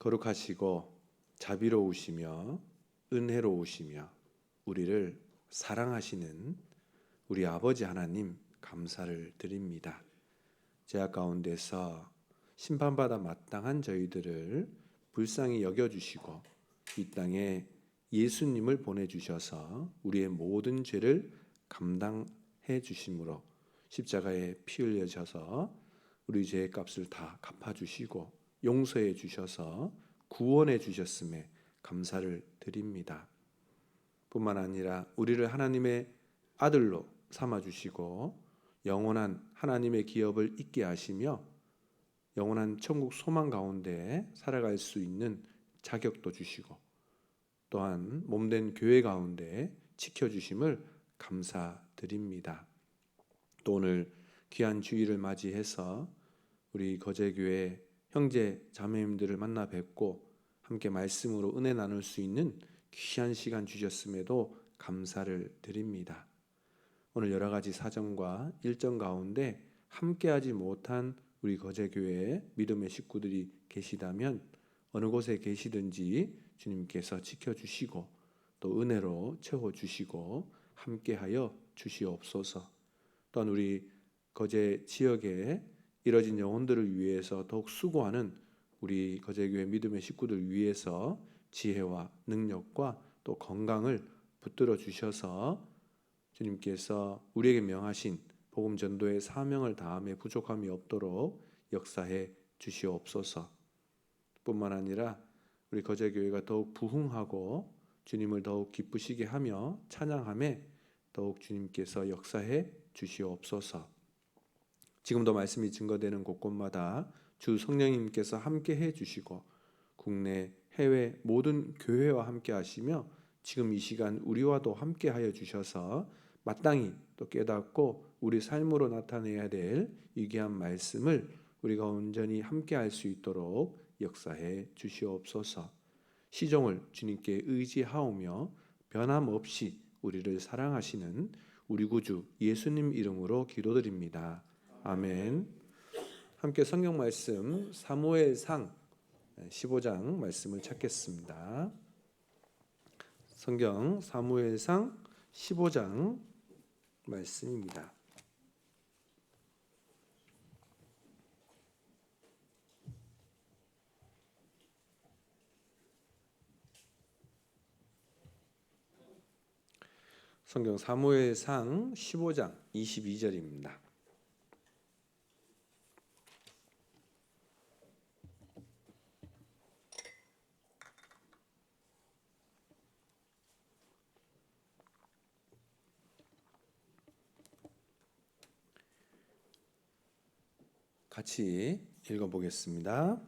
거룩하시고 자비로우시며 은혜로우시며 우리를 사랑하시는 우리 아버지 하나님 감사를 드립니다. 죄악 가운데서 심판받아 마땅한 저희들을 불쌍히 여겨주시고 이 땅에 예수님을 보내주셔서 우리의 모든 죄를 감당해 주심으로 십자가에 피 흘려져서 우리 죄의 값을 다 갚아주시고 용서해 주셔서 구원해 주셨음에 감사를 드립니다. 뿐만 아니라 우리를 하나님의 아들로 삼아주시고 영원한 하나님의 기업을 있게 하시며 영원한 천국 소망 가운데 살아갈 수 있는 자격도 주시고 또한 몸된 교회 가운데 지켜주심을 감사드립니다. 또 오늘 귀한 주일을 맞이해서 우리 거제교회 형제 자매님들을 만나 뵙고 함께 말씀으로 은혜 나눌 수 있는 귀한 시간 주셨음에도 감사를 드립니다. 오늘 여러 가지 사정과 일정 가운데 함께하지 못한 우리 거제교회의 믿음의 식구들이 계시다면 어느 곳에 계시든지 주님께서 지켜주시고 또 은혜로 채워주시고 함께하여 주시옵소서. 또한 우리 거제 지역에 이뤄진 영혼들을 위해서 더욱 수고하는 우리 거제교회 믿음의 식구들 위해서 지혜와 능력과 또 건강을 붙들어 주셔서 주님께서 우리에게 명하신 복음 전도의 사명을 다함에 부족함이 없도록 역사해 주시옵소서. 뿐만 아니라 우리 거제교회가 더욱 부흥하고 주님을 더욱 기쁘시게 하며 찬양함에 더욱 주님께서 역사해 주시옵소서. 지금도 말씀이 증거되는 곳곳마다 주 성령님께서 함께 해 주시고 국내 해외 모든 교회와 함께 하시며 지금 이 시간 우리와도 함께 하여 주셔서 마땅히 또 깨닫고 우리 삶으로 나타내야 될 위대한 말씀을 우리가 온전히 함께 할 수 있도록 역사해 주시옵소서. 시종을 주님께 의지하오며 변함없이 우리를 사랑하시는 우리 구주 예수님 이름으로 기도드립니다. 아멘. 함께 성경 말씀 사무엘상 15장 말씀을 찾겠습니다. 성경 사무엘상 15장 말씀입니다. 성경 사무엘상 15장 22절입니다. 같이 읽어보겠습니다.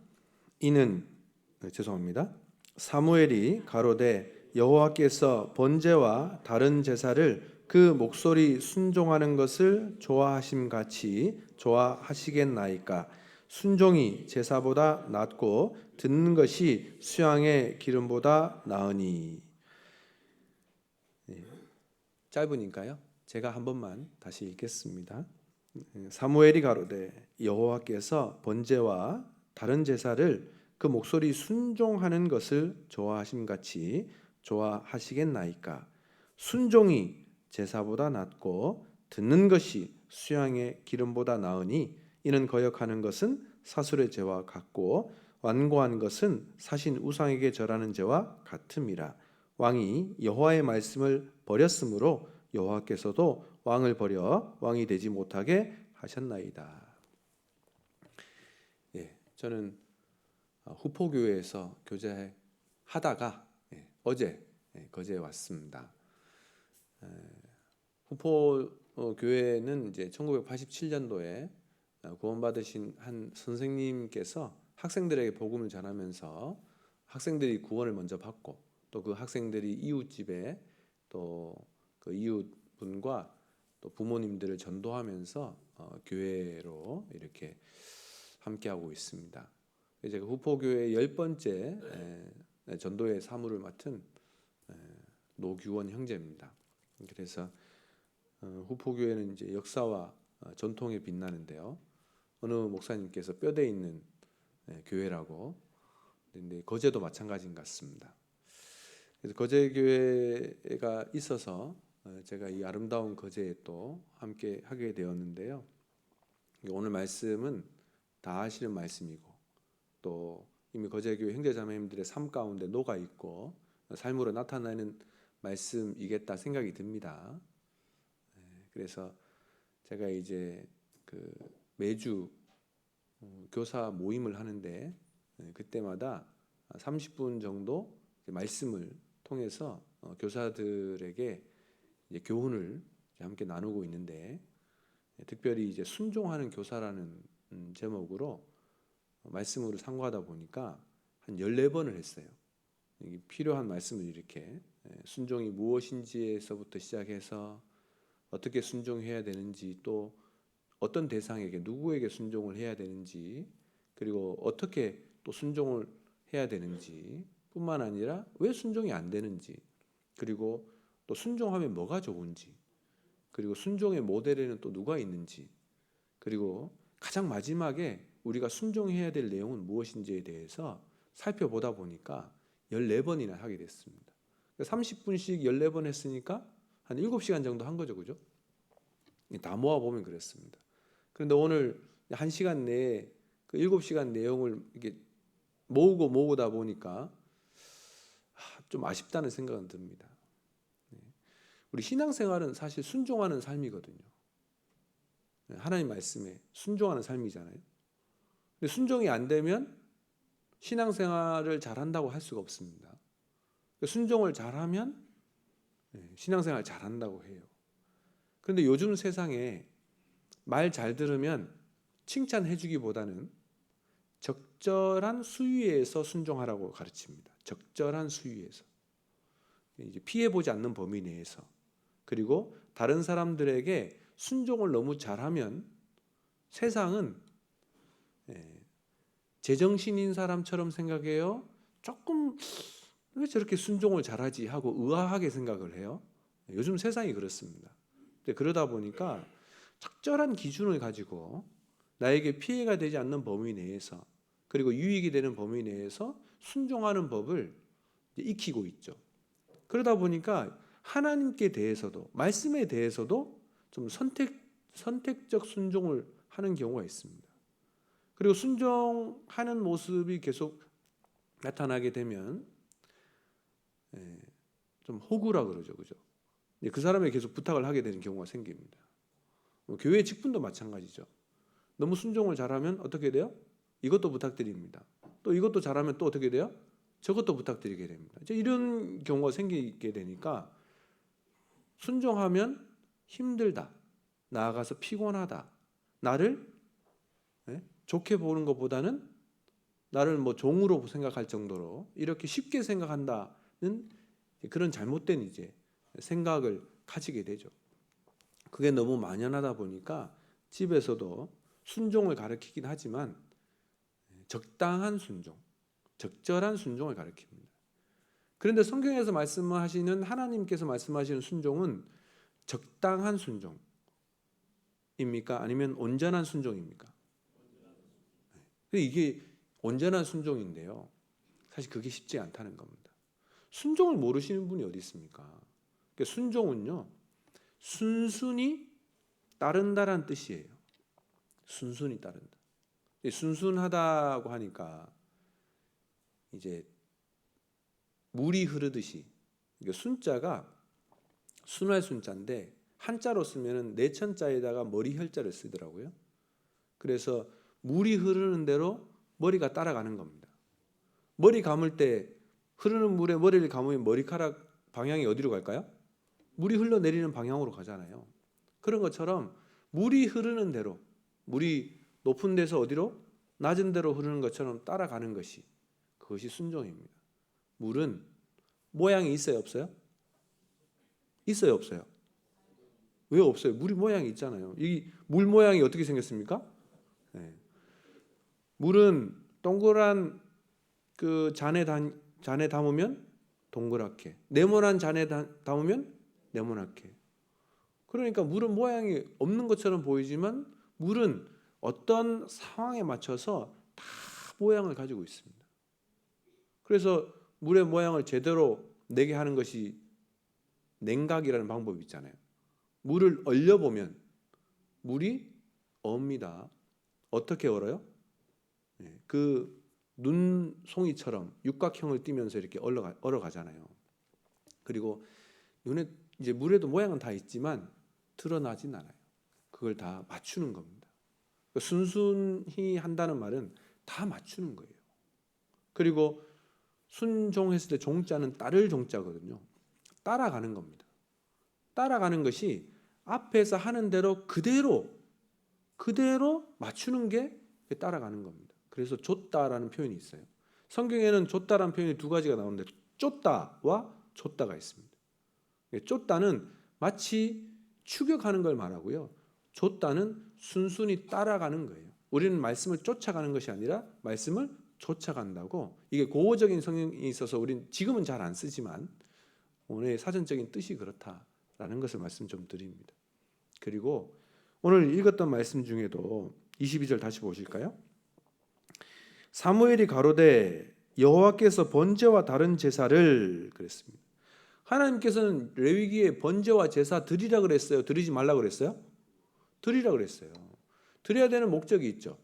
사무엘이 가로되 여호와께서 번제와 다른 제사를 그 목소리 순종하는 것을 좋아하심 같이 좋아하시겠나이까. 순종이 제사보다 낫고 듣는 것이 수양의 기름보다 나으니. 짧으니까요. 제가 한 번만 다시 읽겠습니다. 사무엘이 가로되 여호와께서 번제와 다른 제사를 그 목소리 순종하는 것을 좋아하심 같이 좋아하시겠나이까. 순종이 제사보다 낫고 듣는 것이 수양의 기름보다 나으니 이는 거역하는 것은 사술의 죄와 같고 완고한 것은 사신 우상에게 절하는 죄와 같음이라. 왕이 여호와의 말씀을 버렸으므로 여호와께서도 왕을 버려 왕이 되지 못하게 하셨나이다. 저는 후포교회에서 교제하다가 어제 거제에 왔습니다. 후포교회는 이제 1987년도에 구원받으신 한 선생님께서 학생들에게 복음을 전하면서 학생들이 구원을 먼저 받고 또 그 학생들이 이웃집에 또 그 이웃분과 또 부모님들을 전도하면서 교회로 이렇게 함께하고 있습니다. 제가 후포교회 10번째 전도의 사무를 맡은 노규원 형제입니다. 그래서 후포교회는 이제 역사와 전통에 빛나는데요. 어느 목사님께서 뼈대 있는 교회라고 되는데 거제도 마찬가지인 것 같습니다. 그래서 거제 교회가 있어서 제가 이 아름다운 거제에 또 함께 하게 되었는데요. 오늘 말씀은 다 아시는 말씀이고 또 이미 거제교회 형제자매님들의 삶 가운데 녹아 있고 삶으로 나타나는 말씀이겠다 생각이 듭니다. 그래서 제가 이제 그 매주 교사 모임을 하는데 그때마다 30분 정도 말씀을 통해서 교사들에게 이제 교훈을 함께 나누고 있는데 특별히 이제 순종하는 교사라는 제목으로 말씀으로 상고하다 보니까 한 14번을 했어요. 필요한 말씀을 이렇게 순종이 무엇인지에서부터 시작해서 어떻게 순종해야 되는지 또 어떤 대상에게 누구에게 순종을 해야 되는지 그리고 어떻게 또 순종을 해야 되는지 뿐만 아니라 왜 순종이 안 되는지 그리고 또 순종하면 뭐가 좋은지 그리고 순종의 모델에는 또 누가 있는지 그리고 가장 마지막에 우리가 순종해야 될 내용은 무엇인지에 대해서 살펴보다 보니까 14번이나 하게 됐습니다. 30분씩 14번 했으니까 한 7시간 정도 한 거죠. 그죠? 다 모아보면 그랬습니다. 그런데 오늘 1시간 내에 그 7시간 내용을 이렇게 모으다 보니까 좀 아쉽다는 생각은 듭니다. 우리 신앙생활은 사실 순종하는 삶이거든요. 하나님 말씀에 순종하는 삶이잖아요. 근데 순종이 안 되면 신앙생활을 잘한다고 할 수가 없습니다. 순종을 잘하면 신앙생활 잘한다고 해요. 그런데 요즘 세상에 말 잘 들으면 칭찬해 주기보다는 적절한 수위에서 순종하라고 가르칩니다. 적절한 수위에서. 이제 피해보지 않는 범위 내에서. 그리고 다른 사람들에게 순종을 너무 잘하면 세상은 제정신인 사람처럼 생각해요. 조금 왜 저렇게 순종을 잘하지 하고 의아하게 생각을 해요. 요즘 세상이 그렇습니다. 그러다 보니까 적절한 기준을 가지고 나에게 피해가 되지 않는 범위 내에서 그리고 유익이 되는 범위 내에서 순종하는 법을 익히고 있죠. 그러다 보니까 하나님께 대해서도 말씀에 대해서도 좀 선택적 순종을 하는 경우가 있습니다. 그리고 순종하는 모습이 계속 나타나게 되면 좀 호구라 그러죠. 그죠? 그 사람에게 계속 부탁을 하게 되는 경우가 생깁니다. 교회 직분도 마찬가지죠. 너무 순종을 잘하면 어떻게 돼요? 이것도 부탁드립니다. 또 이것도 잘하면 또 어떻게 돼요? 저것도 부탁드리게 됩니다. 이런 경우가 생기게 되니까 순종하면 힘들다. 나아가서 피곤하다. 나를 좋게 보는 것보다는 나를 뭐 종으로 생각할 정도로 이렇게 쉽게 생각한다는 그런 잘못된 이제 생각을 가지게 되죠. 그게 너무 만연하다 보니까 집에서도 순종을 가르치긴 하지만 적당한 순종, 적절한 순종을 가르칩니다. 그런데 성경에서 말씀하시는 하나님께서 말씀하시는 순종은 적당한 순종입니까? 아니면 온전한 순종입니까? 이게 온전한 순종인데요. 사실 그게 쉽지 않다는 겁니다. 순종을 모르시는 분이 어디 있습니까? 순종은요. 순순히 따른다란 뜻이에요. 순순히 따른다. 순순하다고 하니까 이제 물이 흐르듯이 순자가 순할 순자인데 한자로 쓰면은 내천자에다가 머리 혈자를 쓰더라고요. 그래서 물이 흐르는 대로 머리가 따라가는 겁니다. 머리 감을 때 흐르는 물에 머리를 감으면 머리카락 방향이 어디로 갈까요? 물이 흘러내리는 방향으로 가잖아요. 그런 것처럼 물이 흐르는 대로 물이 높은 데서 어디로? 낮은 데로 흐르는 것처럼 따라가는 것이 그것이 순종입니다. 물은 모양이 있어요, 없어요? 있어요, 없어요? 왜 없어요? 물이 모양이 있잖아요. 이 물 모양이 어떻게 생겼습니까? 물은 동그란 그 잔에 담으면 동그랗게, 네모난 잔에 담으면 네모나게. 그러니까 물은 모양이 없는 것처럼 보이지만 물은 어떤 상황에 맞춰서 다 모양을 가지고 있습니다. 그래서 물의 모양을 제대로 내게 하는 것이 냉각이라는 방법이 있잖아요. 물을 얼려보면 물이 얼습니다. 어떻게 얼어요? 그 눈송이처럼 육각형을 띠면서 이렇게 얼어가잖아요. 그리고 눈에 이제 물에도 모양은 다 있지만 드러나진 않아요. 그걸 다 맞추는 겁니다. 순순히 한다는 말은 다 맞추는 거예요. 그리고 순종했을 때 종자는 따를 종자거든요. 따라가는 겁니다. 따라가는 것이 앞에서 하는 대로 그대로 맞추는 게 따라가는 겁니다. 그래서 줬다라는 표현이 있어요. 성경에는 줬다라는 표현이 두 가지가 나오는데 쫓다와 줬다가 있습니다. 쫓다는 마치 추격하는 걸 말하고요. 줬다는 순순히 따라가는 거예요. 우리는 말씀을 쫓아가는 것이 아니라 말씀을 쫓아간다고. 이게 고어적인 성경이 있어서 우리는 지금은 잘 안 쓰지만 오늘 사전적인 뜻이 그렇다라는 것을 말씀 좀 드립니다. 그리고 오늘 읽었던 말씀 중에도 22절 다시 보실까요? 사무엘이 가로되 여호와께서 번제와 다른 제사를 그랬습니다. 하나님께서는 레위기에 번제와 제사 드리라 그랬어요? 드리지 말라 그랬어요? 드리라 그랬어요. 드려야 되는 목적이 있죠.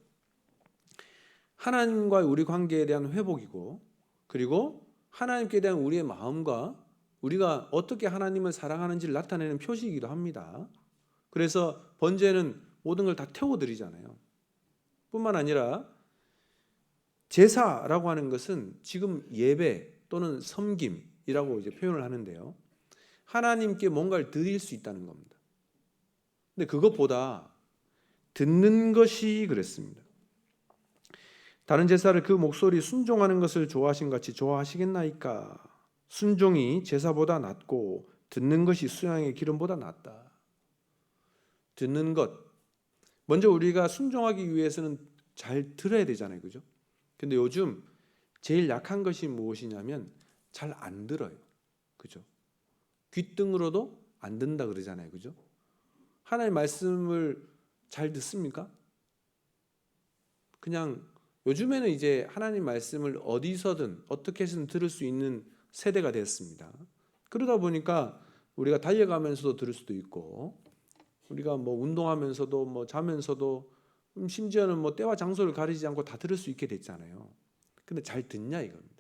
하나님과 우리 관계에 대한 회복이고, 그리고 하나님께 대한 우리의 마음과 우리가 어떻게 하나님을 사랑하는지를 나타내는 표시이기도 합니다. 그래서 번제는 모든 걸 다 태워드리잖아요. 뿐만 아니라 제사라고 하는 것은 지금 예배 또는 섬김이라고 이제 표현을 하는데요. 하나님께 뭔가를 드릴 수 있다는 겁니다. 근데 그것보다 듣는 것이 그랬습니다. 다른 제사를 그 목소리 순종하는 것을 좋아하신 같이 좋아하시겠나이까? 순종이 제사보다 낫고 듣는 것이 수양의 기름보다 낫다. 듣는 것. 먼저 우리가 순종하기 위해서는 잘 들어야 되잖아요. 그죠? 근데 요즘 제일 약한 것이 무엇이냐면 잘 안 들어요. 그죠? 귓등으로도 안 듣는다 그러잖아요. 그죠? 하나님의 말씀을 잘 듣습니까? 그냥 요즘에는 이제 하나님 말씀을 어디서든 어떻게 해서든 들을 수 있는 세대가 됐습니다. 그러다 보니까 우리가 달려가면서도 들을 수도 있고, 우리가 뭐 운동하면서도 뭐 자면서도 심지어는 뭐 때와 장소를 가리지 않고 다 들을 수 있게 됐잖아요. 근데 잘 듣냐 이겁니다.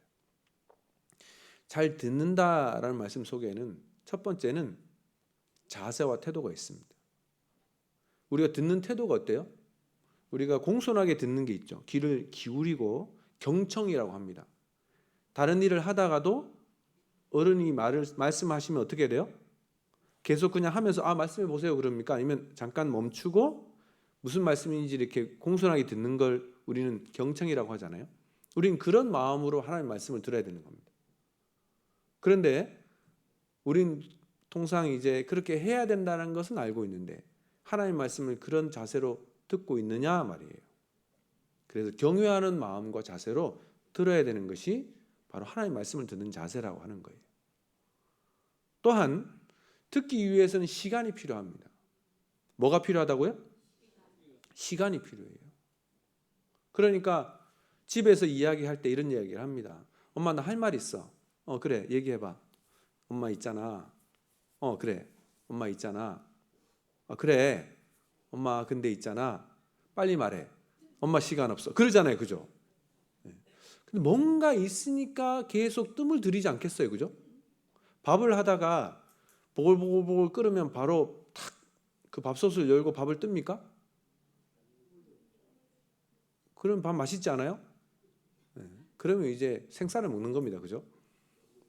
잘 듣는다라는 말씀 속에는 첫 번째는 자세와 태도가 있습니다. 우리가 듣는 태도가 어때요? 우리가 공손하게 듣는 게 있죠. 귀를 기울이고 경청이라고 합니다. 다른 일을 하다가도 어른이 말씀하시면 어떻게 돼요? 계속 그냥 하면서 말씀해 보세요 그럽니까? 아니면 잠깐 멈추고 무슨 말씀인지 이렇게 공손하게 듣는 걸 우리는 경청이라고 하잖아요. 우리는 그런 마음으로 하나님의 말씀을 들어야 되는 겁니다. 그런데 우린 통상 이제 그렇게 해야 된다는 것은 알고 있는데 하나님의 말씀을 그런 자세로 듣고 있느냐 말이에요. 그래서 경외하는 마음과 자세로 들어야 되는 것이 바로 하나님의 말씀을 듣는 자세라고 하는 거예요. 또한 듣기 위해서는 시간이 필요합니다. 뭐가 필요하다고요? 시간이 필요해요. 그러니까 집에서 이야기할 때 이런 이야기를 합니다. 엄마 나 할 말 있어. 그래 얘기해봐. 엄마 있잖아. 그래 엄마 있잖아. 그래 엄마 근데 있잖아. 빨리 말해. 엄마 시간 없어. 그러잖아요. 그죠? 근데 뭔가 있으니까 계속 뜸을 들이지 않겠어요. 그죠? 밥을 하다가 보글보글 끓으면 바로 탁 그 밥솥을 열고 밥을 뜹니까? 그럼 밥 맛있지 않아요? 그러면 이제 생쌀을 먹는 겁니다. 그죠?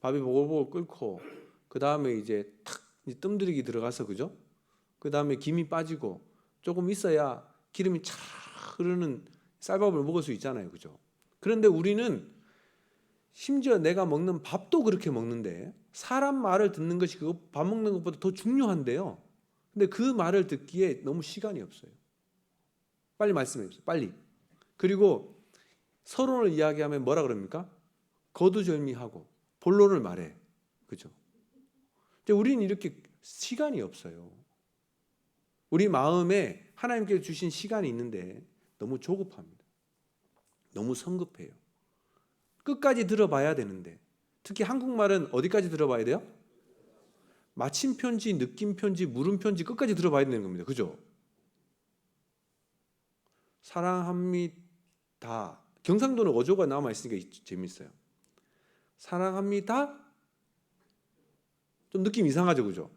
밥이 보글보글 끓고 그 다음에 이제 탁 뜸들이기 들어가서 그죠? 그 다음에 김이 빠지고 조금 있어야 기름이 차 흐르는 쌀밥을 먹을 수 있잖아요. 그죠? 그런데 우리는 심지어 내가 먹는 밥도 그렇게 먹는데 사람 말을 듣는 것이 그거 밥 먹는 것보다 더 중요한데요. 근데 그 말을 듣기에 너무 시간이 없어요. 빨리 말씀해 주세요. 빨리. 그리고 서론을 이야기하면 뭐라 그럽니까? 거두절미하고 본론을 말해. 그죠? 근데 우리는 이렇게 시간이 없어요. 우리 마음에 하나님께서 주신 시간이 있는데 너무 조급합니다. 너무 성급해요. 끝까지 들어봐야 되는데, 특히 한국말은 어디까지 들어봐야 돼요? 마침 편지, 느낌 편지, 물음 편지 끝까지 들어봐야 되는 겁니다. 그죠? 사랑합니다. 경상도는 어조가 남아 있으니까 재밌어요. 사랑합니다. 좀 느낌 이상하죠, 그죠?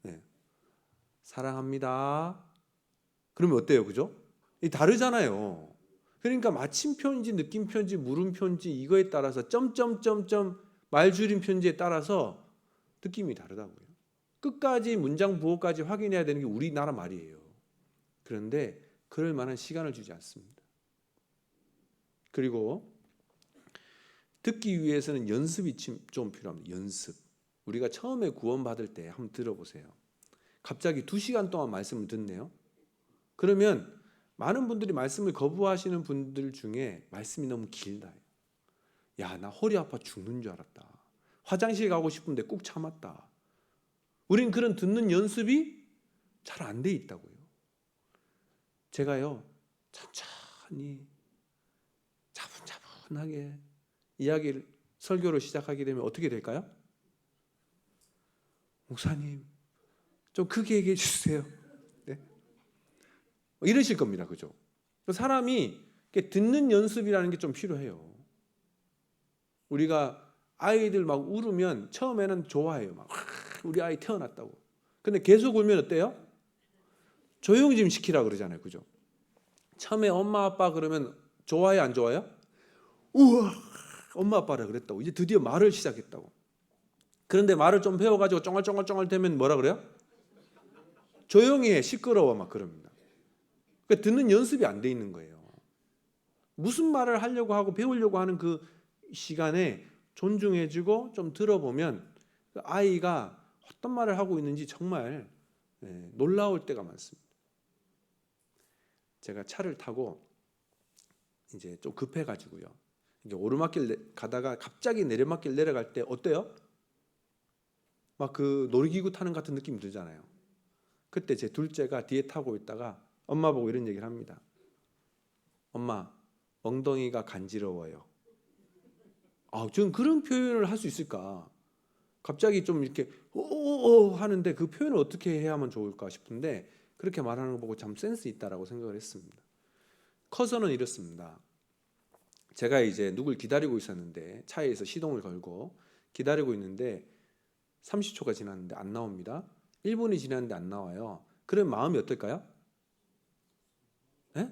네. 사랑합니다. 그러면 어때요, 그죠? 이 다르잖아요. 그러니까 마침 편지, 느낌 편지, 물음 편지 이거에 따라서 점점점점 말줄임 편지에 따라서 느낌이 다르다고요. 끝까지 문장 부호까지 확인해야 되는 게 우리나라 말이에요. 그런데 그럴 만한 시간을 주지 않습니다. 그리고 듣기 위해서는 연습이 좀 필요합니다. 연습. 우리가 처음에 구원받을 때 한번 들어보세요. 갑자기 2시간 동안 말씀을 듣네요. 그러면 많은 분들이 말씀을 거부하시는 분들 중에 말씀이 너무 길다. 야, 나 허리 아파 죽는 줄 알았다. 화장실 가고 싶은데 꾹 참았다. 우린 그런 듣는 연습이 잘 안 돼 있다고요. 제가요, 천천히 차분차분하게 이야기를, 설교를 시작하게 되면 어떻게 될까요? 목사님, 좀 크게 얘기해 주세요. 네? 이러실 겁니다. 그죠? 사람이 듣는 연습이라는 게 좀 필요해요. 우리가 아이들 막 울으면 처음에는 좋아해요. 막 우리 아이 태어났다고. 근데 계속 울면 어때요? 조용 좀 시키라 그러잖아요. 그죠? 처음에 엄마 아빠 그러면 좋아해 안 좋아요? 우와, 엄마 아빠라 그랬다고. 이제 드디어 말을 시작했다고. 그런데 말을 좀 배워가지고 쫑알쫑알쫑알 되면 뭐라 그래요? 조용히 해, 시끄러워 막 그럽니다. 그러니까 듣는 연습이 안 돼 있는 거예요. 무슨 말을 하려고 하고 배우려고 하는 그 시간에 존중해주고 좀 들어보면 그 아이가 어떤 말을 하고 있는지 정말 놀라울 때가 많습니다. 제가 차를 타고 이제 좀 급해가지고요. 이제 오르막길 가다가 갑자기 내리막길 내려갈 때 어때요? 막 그 놀이기구 타는 같은 느낌이 들잖아요. 그때 제 둘째가 뒤에 타고 있다가 엄마 보고 이런 얘기를 합니다. 엄마, 엉덩이가 간지러워요. 저는 그런 표현을 할 수 있을까? 갑자기 좀 이렇게 오오오 하는데 그 표현을 어떻게 해야 하면 좋을까 싶은데 그렇게 말하는 거 보고 참 센스 있다라고 생각을 했습니다. 커서는 이렇습니다. 제가 이제 누굴 기다리고 있었는데 차에서 시동을 걸고 기다리고 있는데 30초가 지났는데 안 나옵니다. 1분이 지났는데 안 나와요. 그럼 마음이 어떨까요? 예?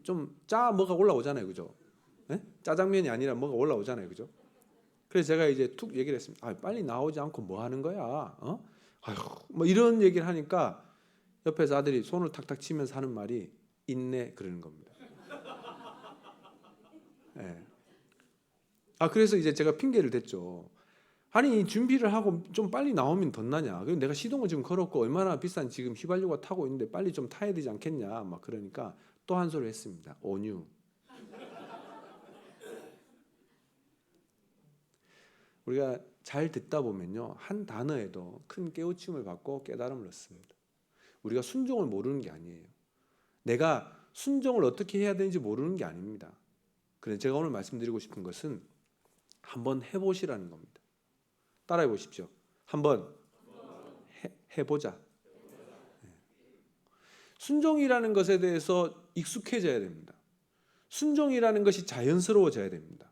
좀 뭐가 올라오잖아요. 그죠? 예? 짜장면이 아니라 뭐가 올라오잖아요. 그죠? 그래서 제가 이제 툭 얘기를 했습니다. 빨리 나오지 않고 뭐 하는 거야? 아휴, 뭐 이런 얘기를 하니까 옆에서 아들이 손을 탁탁 치면서 하는 말이 있네 그러는 겁니다. 예. 그래서 이제 제가 핑계를 댔죠. 아니 준비를 하고 좀 빨리 나오면 덧나냐? 그럼 내가 시동을 지금 걸었고 얼마나 비싼 지금 휘발유가 타고 있는데 빨리 좀 타야 되지 않겠냐? 막 그러니까 또 한 소리 했습니다. 온유. 우리가 잘 듣다 보면요 한 단어에도 큰 깨우침을 받고 깨달음을 얻습니다. 우리가 순종을 모르는 게 아니에요. 내가 순종을 어떻게 해야 되는지 모르는 게 아닙니다. 그래서 제가 오늘 말씀드리고 싶은 것은 한번 해보시라는 겁니다. 따라해 보십시오. 한번 해보자. 순종이라는 것에 대해서 익숙해져야 됩니다. 순종이라는 것이 자연스러워져야 됩니다.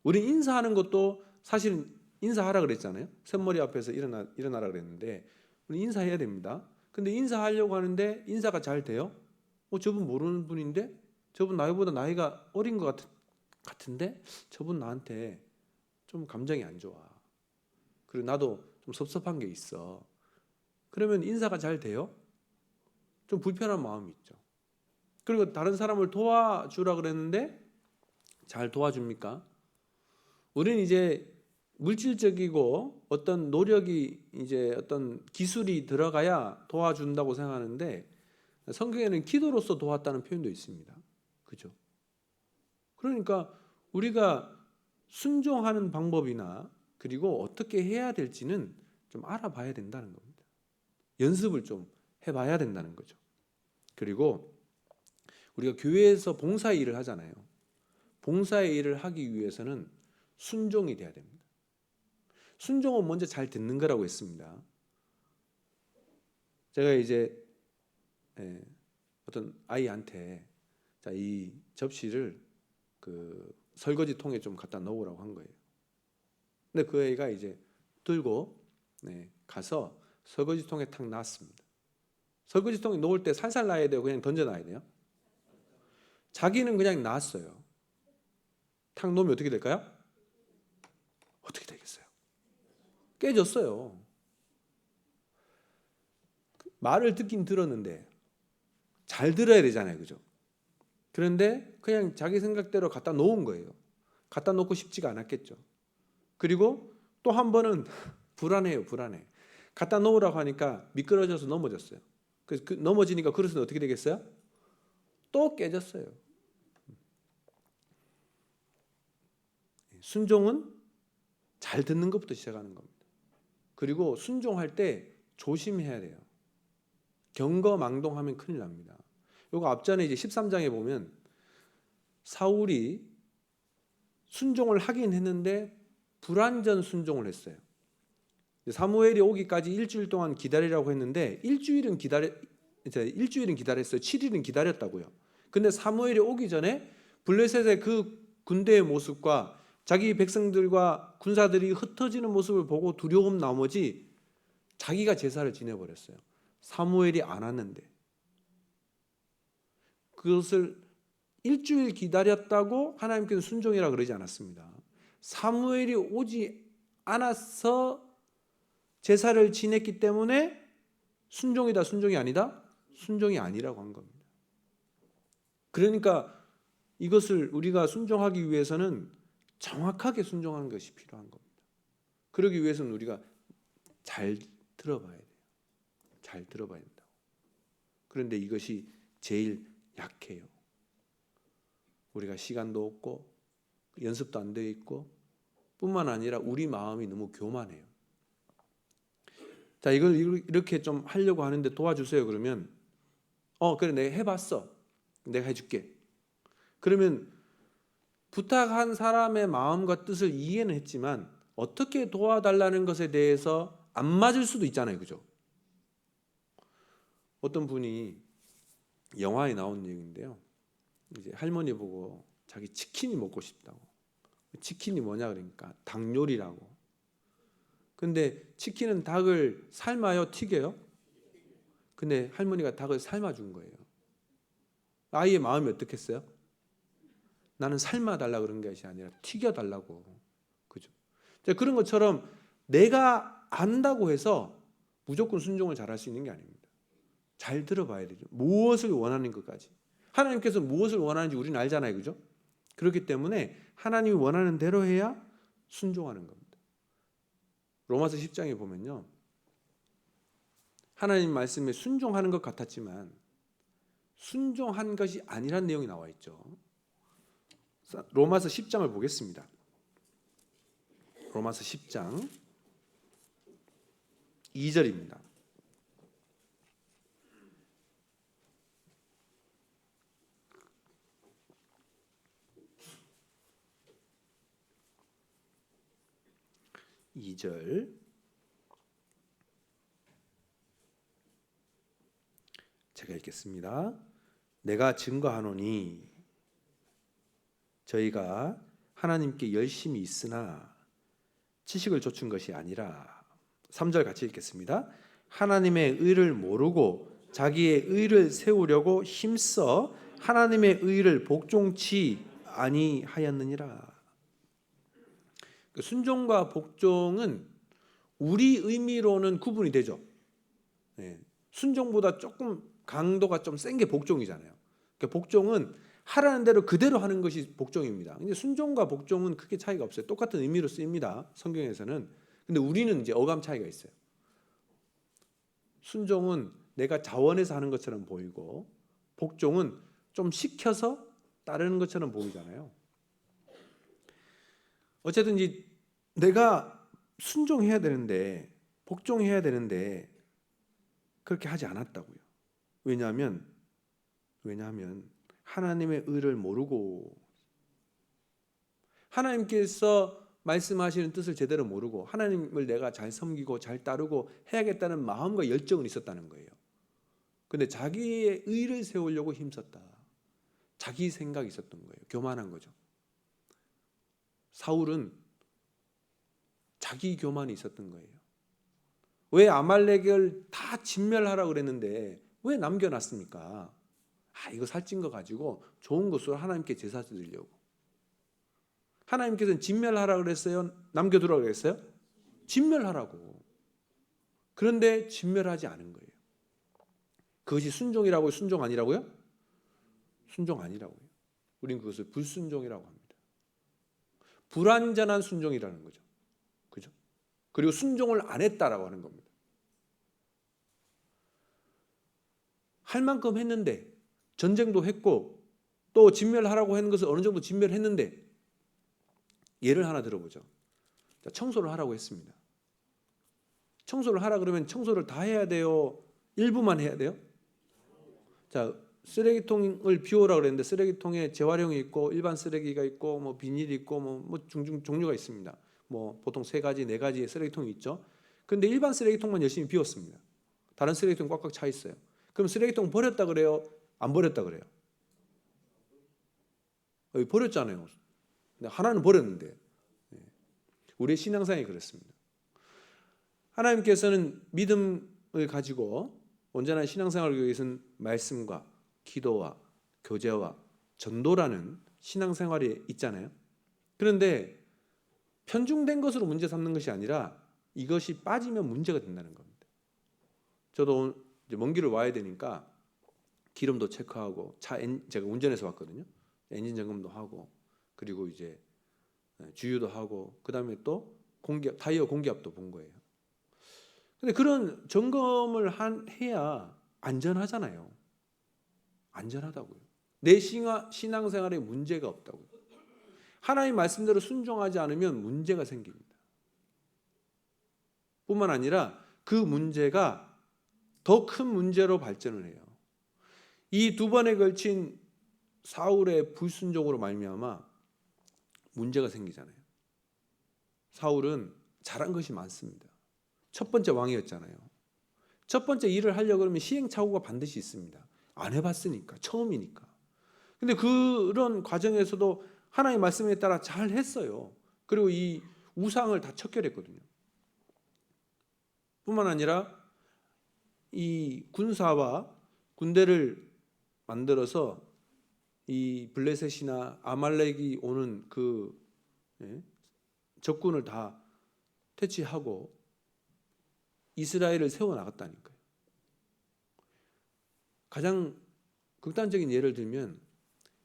우리 인사하는 것도 사실은 인사하라 그랬잖아요. 샘머리 앞에서 일어나라 그랬는데 우리 인사해야 됩니다. 근데 인사하려고 하는데 인사가 잘 돼요? 저분 모르는 분인데 저분 나이보다 나이가 어린 것 같은데 저분 나한테 좀 감정이 안 좋아. 그리고 나도 좀 섭섭한 게 있어. 그러면 인사가 잘 돼요? 좀 불편한 마음이 있죠. 그리고 다른 사람을 도와주라 그랬는데 잘 도와줍니까? 우리는 이제 물질적이고 어떤 노력이 이제 어떤 기술이 들어가야 도와준다고 생각하는데 성경에는 기도로서 도왔다는 표현도 있습니다. 그죠? 그러니까 우리가 순종하는 방법이나 그리고 어떻게 해야 될지는 좀 알아봐야 된다는 겁니다. 연습을 좀 해봐야 된다는 거죠. 그리고 우리가 교회에서 봉사 일을 하잖아요. 봉사의 일을 하기 위해서는 순종이 돼야 됩니다. 순종은 먼저 잘 듣는 거라고 했습니다. 제가 이제 어떤 아이한테 자, 이 접시를 그 설거지통에 좀 갖다 놓으라고 한 거예요. 근데 그 애가 이제 들고 가서 설거지통에 탁 놨습니다. 설거지통에 놓을 때 살살 놔야 돼요? 그냥 던져놔야 돼요? 자기는 그냥 놨어요. 탁 놓으면 어떻게 될까요? 어떻게 되겠어요? 깨졌어요. 말을 듣긴 들었는데 잘 들어야 되잖아요, 그죠? 그런데 그냥 자기 생각대로 갖다 놓은 거예요. 갖다 놓고 싶지가 않았겠죠. 그리고 또 한 번은 불안해요, 불안해. 갖다 놓으라고 하니까 미끄러져서 넘어졌어요. 그래서 넘어지니까 그릇은 어떻게 되겠어요? 또 깨졌어요. 순종은 잘 듣는 것부터 시작하는 겁니다. 그리고 순종할 때 조심해야 돼요. 경거망동하면 큰일 납니다. 요거 앞전에 이제 13장에 보면 사울이 순종을 하긴 했는데 불완전 순종을 했어요. 사무엘이 오기까지 일주일 동안 기다리라고 했는데 일주일은 기다렸어요. 7일은 기다렸다고요. 근데 사무엘이 오기 전에 블레셋의 그 군대의 모습과 자기 백성들과 군사들이 흩어지는 모습을 보고 두려움 나머지 자기가 제사를 지내버렸어요. 사무엘이 안 왔는데. 그것을 일주일 기다렸다고 하나님께서 순종이라 그러지 않았습니다. 사무엘이 오지 않아서 제사를 지냈기 때문에 순종이다, 순종이 아니다? 순종이 아니라고 한 겁니다. 그러니까 이것을 우리가 순종하기 위해서는 정확하게 순종하는 것이 필요한 겁니다. 그러기 위해서는 우리가 잘 들어봐야 돼요. 잘 들어봐야 된다고. 그런데 이것이 제일 약해요. 우리가 시간도 없고 연습도 안 되어 있고 뿐만 아니라 우리 마음이 너무 교만해요. 자, 이걸 이렇게 좀 하려고 하는데 도와주세요. 그러면 그래 내가 해봤어. 내가 해줄게. 그러면 부탁한 사람의 마음과 뜻을 이해는 했지만 어떻게 도와달라는 것에 대해서 안 맞을 수도 있잖아요. 그죠? 어떤 분이 영화에 나온 내용인데요. 이제 할머니 보고 자기 치킨이 먹고 싶다고. 치킨이 뭐냐 그러니까 닭 요리라고. 근데 치킨은 닭을 삶아요, 튀겨요? 근데 할머니가 닭을 삶아준 거예요. 아이의 마음이 어떻겠어요? 나는 삶아달라 그런 것이 아니라 튀겨달라고. 그죠? 그런 것처럼 내가 안다고 해서 무조건 순종을 잘할 수 있는 게 아닙니다. 잘 들어봐야 되죠. 무엇을 원하는 것까지. 하나님께서 무엇을 원하는지 우리는 알잖아요. 그죠? 그렇기 때문에 하나님이 원하는 대로 해야 순종하는 겁니다. 로마서 10장에 보면요. 하나님 말씀에 순종하는 것 같았지만 순종한 것이 아니란 내용이 나와 있죠. 로마서 10장을 보겠습니다. 로마서 10장 2절입니다. 제가 읽겠습니다. 내가 증거하노니 저희가 하나님께 열심히 있으나 지식을 좇은 것이 아니라 3절 같이 읽겠습니다. 하나님의 의를 모르고 자기의 의를 세우려고 힘써 하나님의 의를 복종치 아니하였느니라. 순종과 복종은 우리 의미로는 구분이 되죠. 순종보다 조금 강도가 좀 센 게 복종이잖아요. 그러니까 복종은 하라는 대로 그대로 하는 것이 복종입니다. 근데 순종과 복종은 크게 차이가 없어요. 똑같은 의미로 쓰입니다. 성경에서는. 근데 우리는 이제 어감 차이가 있어요. 순종은 내가 자원해서 하는 것처럼 보이고 복종은 좀 시켜서 따르는 것처럼 보이잖아요. 어쨌든 내가 순종해야 되는데 복종해야 되는데 그렇게 하지 않았다고요. 왜냐하면 하나님의 의를 모르고 하나님께서 말씀하시는 뜻을 제대로 모르고 하나님을 내가 잘 섬기고 잘 따르고 해야겠다는 마음과 열정은 있었다는 거예요. 근데 자기의 의를 세우려고 힘썼다. 자기 생각이 있었던 거예요. 교만한 거죠. 사울은 자기 교만이 있었던 거예요. 왜 아말렉을 다 진멸하라고 그랬는데 왜 남겨놨습니까? 이거 살찐 거 가지고 좋은 것으로 하나님께 제사 드리려고. 하나님께서는 진멸하라고 그랬어요? 남겨두라고 그랬어요? 진멸하라고. 그런데 진멸하지 않은 거예요. 그것이 순종이라고요? 순종 아니라고요? 순종 아니라고요. 우린 그것을 불순종이라고 합니다. 불완전한 순종이라는 거죠. 그죠? 그리고 순종을 안 했다라고 하는 겁니다. 할 만큼 했는데 전쟁도 했고 또 진멸하라고 하는 것을 어느 정도 진멸했는데 예를 하나 들어보죠. 청소를 하라고 했습니다. 청소를 하라 그러면 청소를 다 해야 돼요? 일부만 해야 돼요? 자, 쓰레기통을 비우라 그랬는데 쓰레기통에 재활용이 있고 일반 쓰레기가 있고 뭐 비닐이 있고 뭐 종류가 있습니다. 뭐 보통 3가지, 4가지의 쓰레기통이 있죠. 근데 일반 쓰레기통만 열심히 비웠습니다. 다른 쓰레기통 꽉꽉 차 있어요. 그럼 쓰레기통 버렸다 그래요? 안 버렸다 그래요? 여기 버렸잖아요. 하나는 버렸는데. 우리의 신앙생활이 그렇습니다. 하나님께서는 믿음을 가지고 온전한 신앙생활을 위해 위해서는 말씀과 기도와 교제와 전도라는 신앙생활이 있잖아요. 그런데 편중된 것으로 문제 삼는 것이 아니라 이것이 빠지면 문제가 된다는 겁니다. 저도 이제 먼 길을 와야 되니까 기름도 체크하고 제가 운전해서 왔거든요. 엔진 점검도 하고 그리고 이제 주유도 하고 그다음에 또 타이어 공기압도 본 거예요. 근데 그런 점검을 해야 안전하잖아요. 안전하다고요. 내 신앙생활에 문제가 없다고요. 하나님 말씀대로 순종하지 않으면 문제가 생깁니다. 뿐만 아니라 그 문제가 더 큰 문제로 발전을 해요. 이 2번에 걸친 사울의 불순종으로 말미암아 문제가 생기잖아요. 사울은 잘한 것이 많습니다. 첫 번째 왕이었잖아요. 첫 번째 일을 하려고 그러면 시행착오가 반드시 있습니다. 안 해봤으니까, 처음이니까. 근데 그런 과정에서도 하나님의 말씀에 따라 잘 했어요. 그리고 이 우상을 다 척결했거든요. 뿐만 아니라 이 군사와 군대를 만들어서 이 블레셋이나 아말렉이 오는 그 적군을 다 퇴치하고 이스라엘을 세워나갔다니까요. 가장 극단적인 예를 들면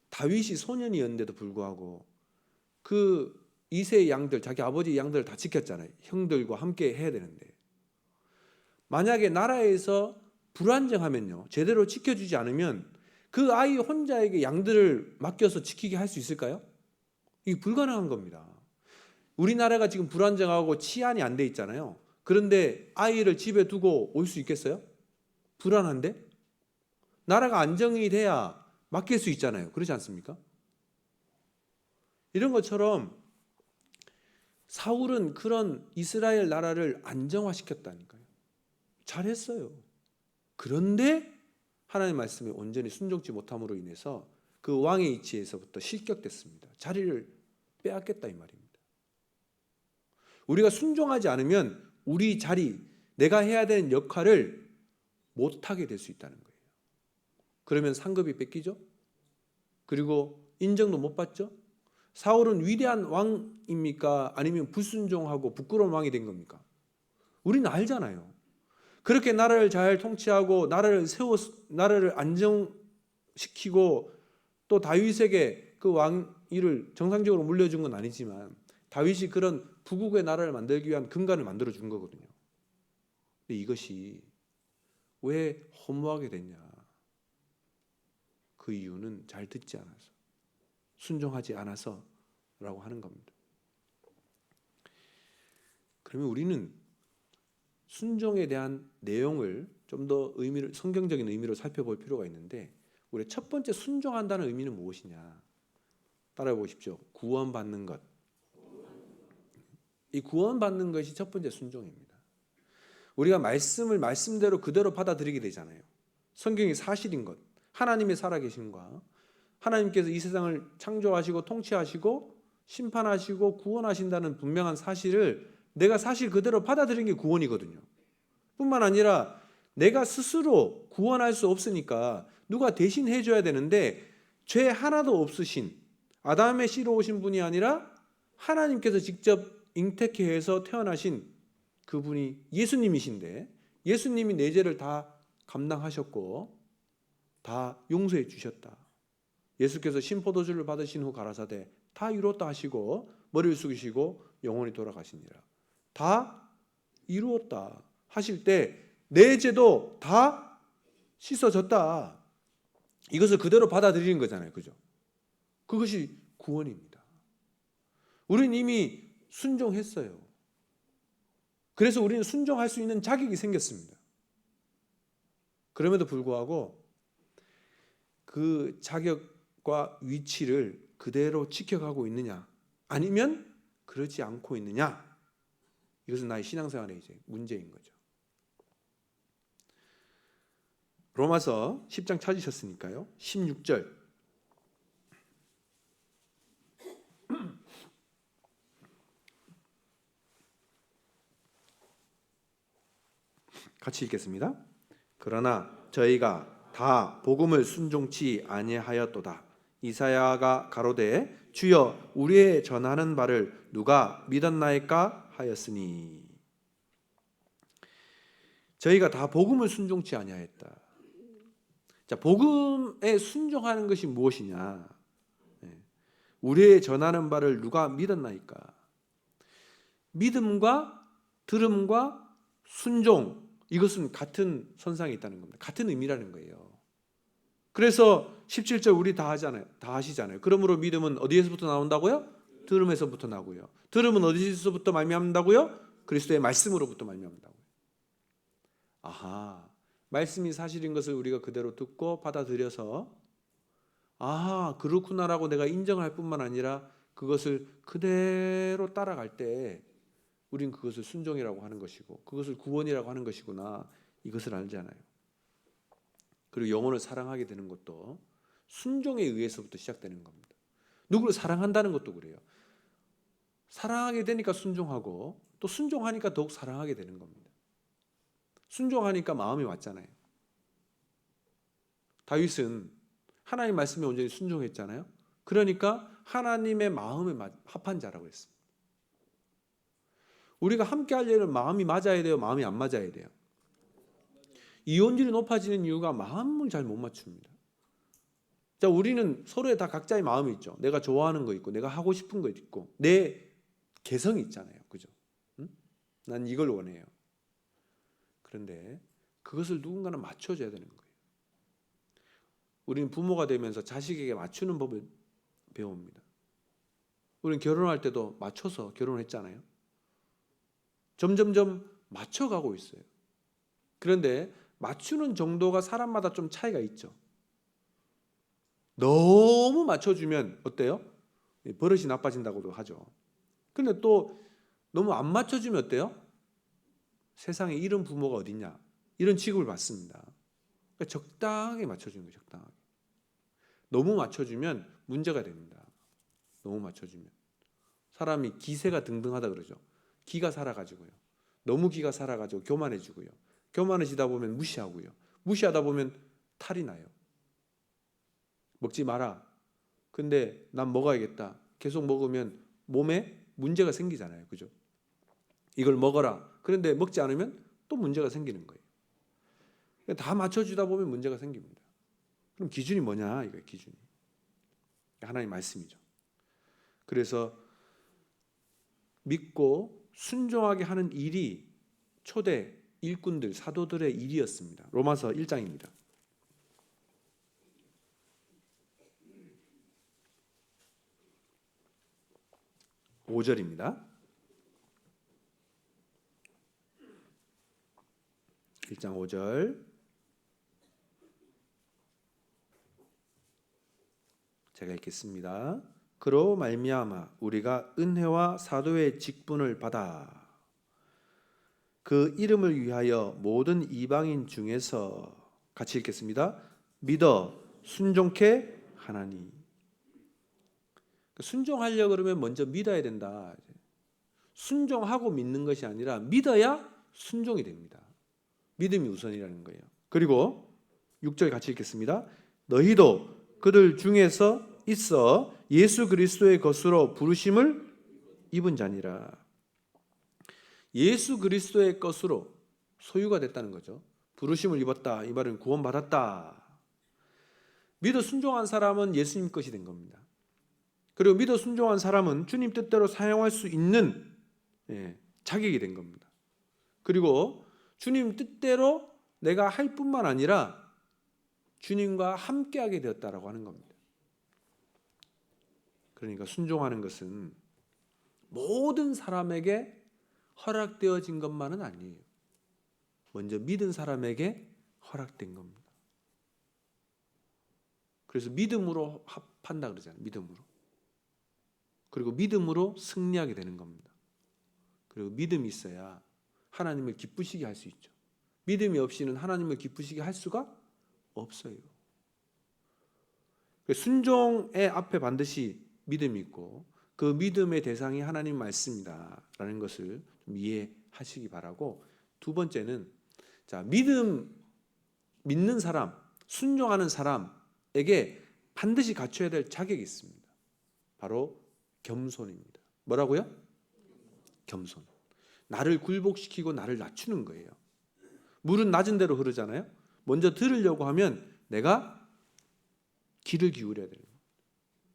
다윗이 소년이었는데도 불구하고 그 이세의 양들, 자기 아버지 양들을 다 지켰잖아요. 형들과 함께 해야 되는데 만약에 나라에서 불안정하면요, 제대로 지켜주지 않으면 그 아이 혼자에게 양들을 맡겨서 지키게 할 수 있을까요? 이게 불가능한 겁니다. 우리나라가 지금 불안정하고 치안이 안 돼 있잖아요. 그런데 아이를 집에 두고 올 수 있겠어요? 불안한데? 나라가 안정이 돼야 맡길 수 있잖아요. 그렇지 않습니까? 이런 것처럼 사울은 그런 이스라엘 나라를 안정화시켰다니까요. 잘했어요. 그런데 하나님의 말씀에 온전히 순종치 못함으로 인해서 그 왕의 위치에서부터 실격됐습니다. 자리를 빼앗겼다 이 말입니다. 우리가 순종하지 않으면 우리 자리, 내가 해야 되는 역할을 못하게 될 수 있다는 거예요. 그러면 상급이 뺏기죠. 그리고 인정도 못 받죠. 사울은 위대한 왕입니까? 아니면 불순종하고 부끄러운 왕이 된 겁니까? 우리는 알잖아요. 그렇게 나라를 잘 통치하고 나라를 안정시키고 또 다윗에게 그 왕위를 정상적으로 물려준 건 아니지만 다윗이 그런 부국의 나라를 만들기 위한 근간을 만들어 준 거거든요. 근데 이것이 왜 허무하게 됐냐? 그 이유는 잘 듣지 않아서, 순종하지 않아서라고 하는 겁니다. 그러면 우리는 순종에 대한 내용을 좀 더 성경적인 의미로 살펴볼 필요가 있는데, 우리 첫 번째 순종한다는 의미는 무엇이냐? 따라해 보십시오. 구원받는 것, 이 구원받는 것이 첫 번째 순종입니다. 우리가 말씀을 말씀대로 그대로 받아들이게 되잖아요. 성경이 사실인 것, 하나님의 살아계심과 하나님께서 이 세상을 창조하시고 통치하시고 심판하시고 구원하신다는 분명한 사실을 내가 사실 그대로 받아들이는 게 구원이거든요. 뿐만 아니라 내가 스스로 구원할 수 없으니까 누가 대신 해줘야 되는데, 죄 하나도 없으신 아담의 씨로 오신 분이 아니라 하나님께서 직접 잉태케해서 태어나신 그분이 예수님이신데, 예수님이 내 죄를 다 감당하셨고 다 용서해 주셨다. 예수께서 신포도주를 받으신 후 가라사대 다 이루었다 하시고 머리를 숙이시고 영원히 돌아가시니라. 다 이루었다 하실 때 내 죄도 다 씻어졌다. 이것을 그대로 받아들이는 거잖아요. 그죠? 그것이 구원입니다. 우리는 이미 순종했어요. 그래서 우리는 순종할 수 있는 자격이 생겼습니다. 그럼에도 불구하고 그 자격과 위치를 그대로 지켜가고 있느냐, 아니면 그렇지 않고 있느냐, 이것은 나의 신앙생활의 이제 문제인 거죠. 로마서 10장 찾으셨으니까요. 16절 같이 읽겠습니다. 그러나 저희가 다 복음을 순종치 아니하였도다. 이사야가 가로되 주여 우리의 전하는 바를 누가 믿었나이까 하였으니. 저희가 다 복음을 순종치 아니하였다. 자, 복음에 순종하는 것이 무엇이냐? 우리의 전하는 바를 누가 믿었나이까? 믿음과 들음과 순종, 이것은 같은 선상에 있다는 겁니다. 같은 의미라는 거예요. 그래서 17절 우리 다 하잖아요. 다 하시잖아요. 그러므로 믿음은 어디에서부터 나온다고요? 들음에서부터 나고요. 들음은 어디서부터 말미암는다고요? 그리스도의 말씀으로부터 말미암는다고요. 아하, 말씀이 사실인 것을 우리가 그대로 듣고 받아들여서 그렇구나라고 내가 인정할 뿐만 아니라 그것을 그대로 따라갈 때 우린 그것을 순종이라고 하는 것이고 그것을 구원이라고 하는 것이구나, 이것을 알잖아요. 그리고 영혼을 사랑하게 되는 것도 순종에 의해서부터 시작되는 겁니다. 누구를 사랑한다는 것도 그래요. 사랑하게 되니까 순종하고 또 순종하니까 더욱 사랑하게 되는 겁니다. 순종하니까 마음이 왔잖아요. 다윗은 하나님 말씀에 온전히 순종했잖아요. 그러니까 하나님의 마음에 합한 자라고 했습니다. 우리가 함께 하려면 마음이 맞아야 돼요? 마음이 안 맞아야 돼요? 이혼율이 높아지는 이유가 마음을 잘 못 맞춥니다. 자, 우리는 서로에 다 각자의 마음이 있죠. 내가 좋아하는 거 있고 내가 하고 싶은 거 있고 내 개성이 있잖아요. 그죠? 응? 난 이걸 원해요. 그런데 그것을 누군가는 맞춰줘야 되는 거예요. 우리는 부모가 되면서 자식에게 맞추는 법을 배웁니다. 우리는 결혼할 때도 맞춰서 결혼했잖아요. 점점점 맞춰가고 있어요. 그런데 맞추는 정도가 사람마다 좀 차이가 있죠. 너무 맞춰주면 어때요? 버릇이 나빠진다고도 하죠. 근데 또 너무 안 맞춰주면 어때요? 세상에 이런 부모가 어딨냐, 이런 취급을 받습니다. 그러니까 적당하게 맞춰주는 거예요. 적당하게. 너무 맞춰주면 문제가 됩니다. 너무 맞춰주면 사람이 기세가 등등하다 그러죠. 기가 살아가지고요. 너무 기가 살아가지고 교만해지고요. 교만해지다 보면 무시하고요. 무시하다 보면 탈이 나요. 먹지 마라. 근데 난 먹어야겠다. 계속 먹으면 몸에 문제가 생기잖아요. 그죠? 이걸 먹어라. 그런데 먹지 않으면 또 문제가 생기는 거예요. 다 맞춰주다 보면 문제가 생깁니다. 그럼 기준이 뭐냐? 이거예요. 기준이. 하나님 말씀이죠. 그래서 믿고 순종하게 하는 일이 초대 일꾼들, 사도들의 일이었습니다. 로마서 1장입니다. 5절입니다. 1장 5절. 제가 읽겠습니다. 그로 말미암아 우리가 은혜와 사도의 직분을 받아 그 이름을 위하여 모든 이방인 중에서 같이 읽겠습니다. 믿어 순종케 하나니. 순종하려고 그러면 먼저 믿어야 된다. 순종하고 믿는 것이 아니라 믿어야 순종이 됩니다. 믿음이 우선이라는 거예요. 그리고 6절 같이 읽겠습니다. 너희도 그들 중에서 있어 예수 그리스도의 것으로 부르심을 입은 자니라. 예수 그리스도의 것으로 소유가 됐다는 거죠. 부르심을 입었다. 이 말은 구원받았다. 믿어 순종한 사람은 예수님 것이 된 겁니다. 그리고 믿어 순종한 사람은 주님 뜻대로 사용할 수 있는 자격이 된 겁니다. 그리고 주님 뜻대로 내가 할 뿐만 아니라 주님과 함께하게 되었다라고 하는 겁니다. 그러니까 순종하는 것은 모든 사람에게 허락되어진 것만은 아니에요. 먼저 믿은 사람에게 허락된 겁니다. 그래서 믿음으로 합한다 그러잖아요. 믿음으로. 그리고 믿음으로 승리하게 되는 겁니다. 그리고 믿음이 있어야 하나님을 기쁘시게 할 수 있죠. 믿음이 없이는 하나님을 기쁘시게 할 수가 없어요. 순종의 앞에 반드시 믿음이 있고 그 믿음의 대상이 하나님 말씀이다라는 것을 좀 이해하시기 바라고, 두 번째는 믿는 사람, 순종하는 사람에게 반드시 갖춰야 될 자격이 있습니다. 바로 겸손입니다. 뭐라고요? 겸손. 나를 굴복시키고 나를 낮추는 거예요. 물은 낮은 대로 흐르잖아요. 먼저 들으려고 하면 내가 귀를 기울여야 되는 거예요.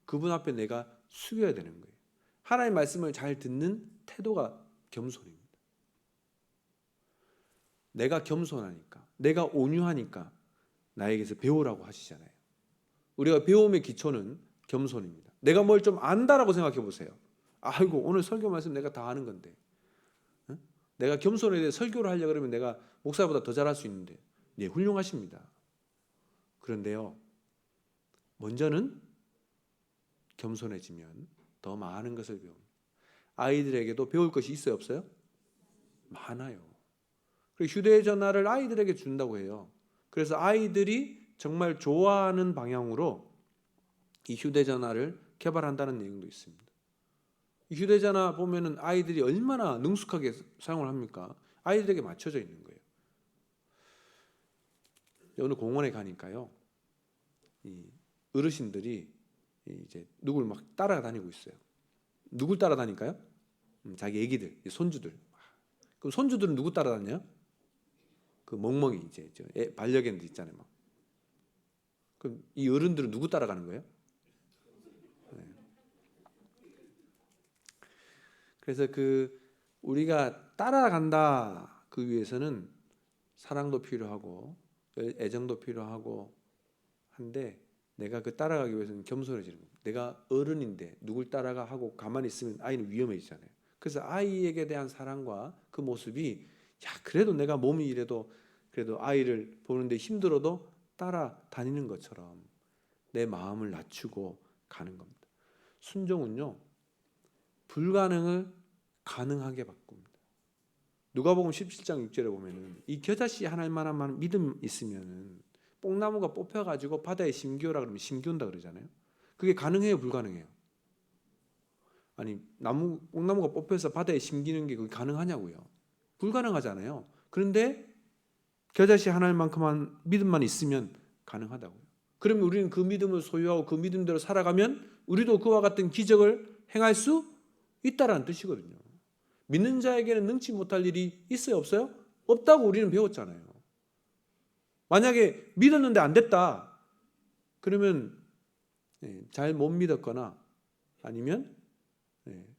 그분 앞에 내가 숙여야 되는 거예요. 하나님의 말씀을 잘 듣는 태도가 겸손입니다. 내가 겸손하니까, 내가 온유하니까 나에게서 배우라고 하시잖아요. 우리가 배움의 기초는 겸손입니다. 내가 뭘 좀 안다라고 생각해 보세요. 아이고, 오늘 설교 말씀 내가 다 아는 건데, 내가 겸손에 대해 설교를 하려고 그러면 내가 목사보다 더 잘할 수 있는데, 네, 훌륭하십니다. 그런데요, 먼저는 겸손해지면 더 많은 것을 배웁니다. 아이들에게도 배울 것이 있어요, 없어요? 많아요. 그리고 휴대전화를 아이들에게 준다고 해요. 그래서 아이들이 정말 좋아하는 방향으로 이 휴대전화를 개발한다는 내용도 있습니다. 이 휴대전화 보면은 아이들이 얼마나 능숙하게 사용을 합니까? 아이들에게 맞춰져 있는 거예요. 오늘 공원에 가니까요, 이 어르신들이 이제 누굴 막 따라다니고 있어요. 누굴 따라다니까요? 자기 애기들, 손주들. 그럼 손주들은 누구 따라다녀요? 그 멍멍이 이제 반려견들 있잖아요. 막. 그럼 이 어른들은 누구 따라가는 거예요? 네. 그래서 우리가 따라간다 그 위해서는 사랑도 필요하고 애정도 필요하고 한데, 내가 따라가기 위해서는 겸손해지는 겁니다. 내가 어른인데 누굴 따라가 하고 가만히 있으면 아이는 위험해지잖아요. 그래서 아이에게 대한 사랑과 그 모습이, 그래도 내가 몸이 이래도 그래도 아이를 보는데 힘들어도 따라다니는 것처럼 내 마음을 낮추고 가는 겁니다. 순종은요, 불가능을 가능하게 바꿉니다. 누가복음 17장 6절에 보면은 이 겨자씨 하나만한 믿음 있으면은 뽕나무가 뽑혀가지고 바다에 심기어라 그러면 심기운다 그러잖아요. 그게 가능해요, 불가능해요? 아니, 뽕나무가 뽑혀서 바다에 심기는 게 그게 가능하냐고요? 불가능하잖아요. 그런데 겨자씨 하나만큼만 믿음만 있으면 가능하다고요. 그러면 우리는 그 믿음을 소유하고 그 믿음대로 살아가면 우리도 그와 같은 기적을 행할 수 있다라는 뜻이거든요. 믿는 자에게는 능치 못할 일이 있어요, 없어요? 없다고 우리는 배웠잖아요. 만약에 믿었는데 안 됐다, 그러면 잘 못 믿었거나 아니면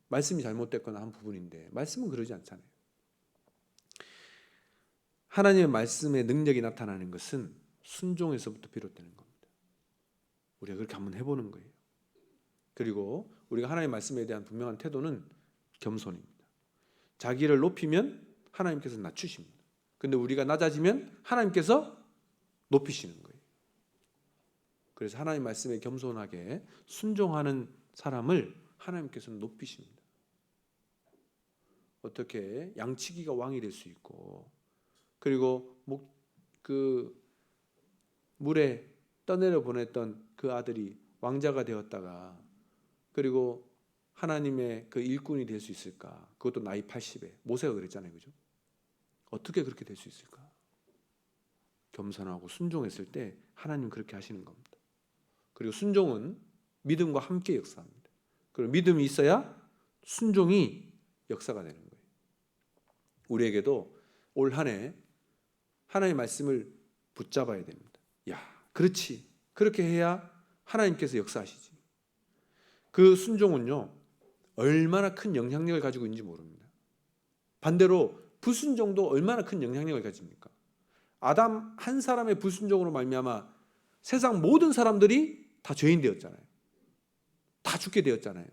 말씀이 잘못됐거나 한 부분인데, 말씀은 그러지 않잖아요. 하나님의 말씀의 능력이 나타나는 것은 순종에서부터 비롯되는 겁니다. 우리가 그렇게 한번 해보는 거예요. 그리고 우리가 하나님의 말씀에 대한 분명한 태도는 겸손입니다. 자기를 높이면 하나님께서 낮추십니다. 근데 우리가 낮아지면 하나님께서 높이시는 거예요. 그래서 하나님 말씀에 겸손하게 순종하는 사람을 하나님께서는 높이십니다. 어떻게 양치기가 왕이 될 수 있고, 그리고 그 물에 떠내려 보냈던 그 아들이 왕자가 되었다가, 그리고 하나님의 그 일꾼이 될 수 있을까? 그것도 나이 80에. 모세가 그랬잖아요, 그죠? 어떻게 그렇게 될 수 있을까? 겸손하고 순종했을 때 하나님 그렇게 하시는 겁니다. 그리고 순종은 믿음과 함께 역사합니다. 그리고 믿음이 있어야 순종이 역사가 되는 거예요. 우리에게도 올 한 해 하나님의 말씀을 붙잡아야 됩니다. 야, 그렇지. 그렇게 해야 하나님께서 역사하시지. 그 순종은요, 얼마나 큰 영향력을 가지고 있는지 모릅니다. 반대로 불순종도 얼마나 큰 영향력을 가집니까? 아담 한 사람의 불순종으로 말미암아 세상 모든 사람들이 다 죄인 되었잖아요. 다 죽게 되었잖아요.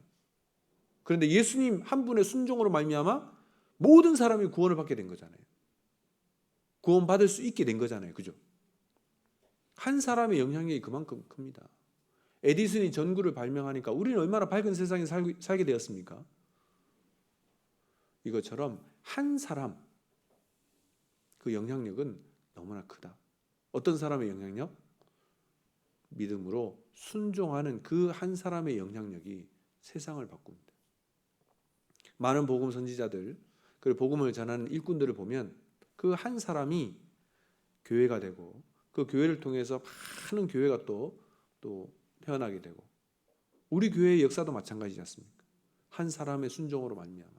그런데 예수님 한 분의 순종으로 말미암아 모든 사람이 구원을 받게 된 거잖아요. 구원받을 수 있게 된 거잖아요. 그죠? 한 사람의 영향력이 그만큼 큽니다. 에디슨이 전구를 발명하니까 우리는 얼마나 밝은 세상에 살게 되었습니까? 이것처럼 한 사람, 그 영향력은 너무나 크다. 어떤 사람의 영향력? 믿음으로 순종하는 그 한 사람의 영향력이 세상을 바꿉니다. 많은 복음 선지자들, 그리고 복음을 전하는 일꾼들을 보면 그 한 사람이 교회가 되고, 그 교회를 통해서 많은 교회가 또 태어나게 되고, 우리 교회의 역사도 마찬가지지 않습니까? 한 사람의 순종으로 말미암아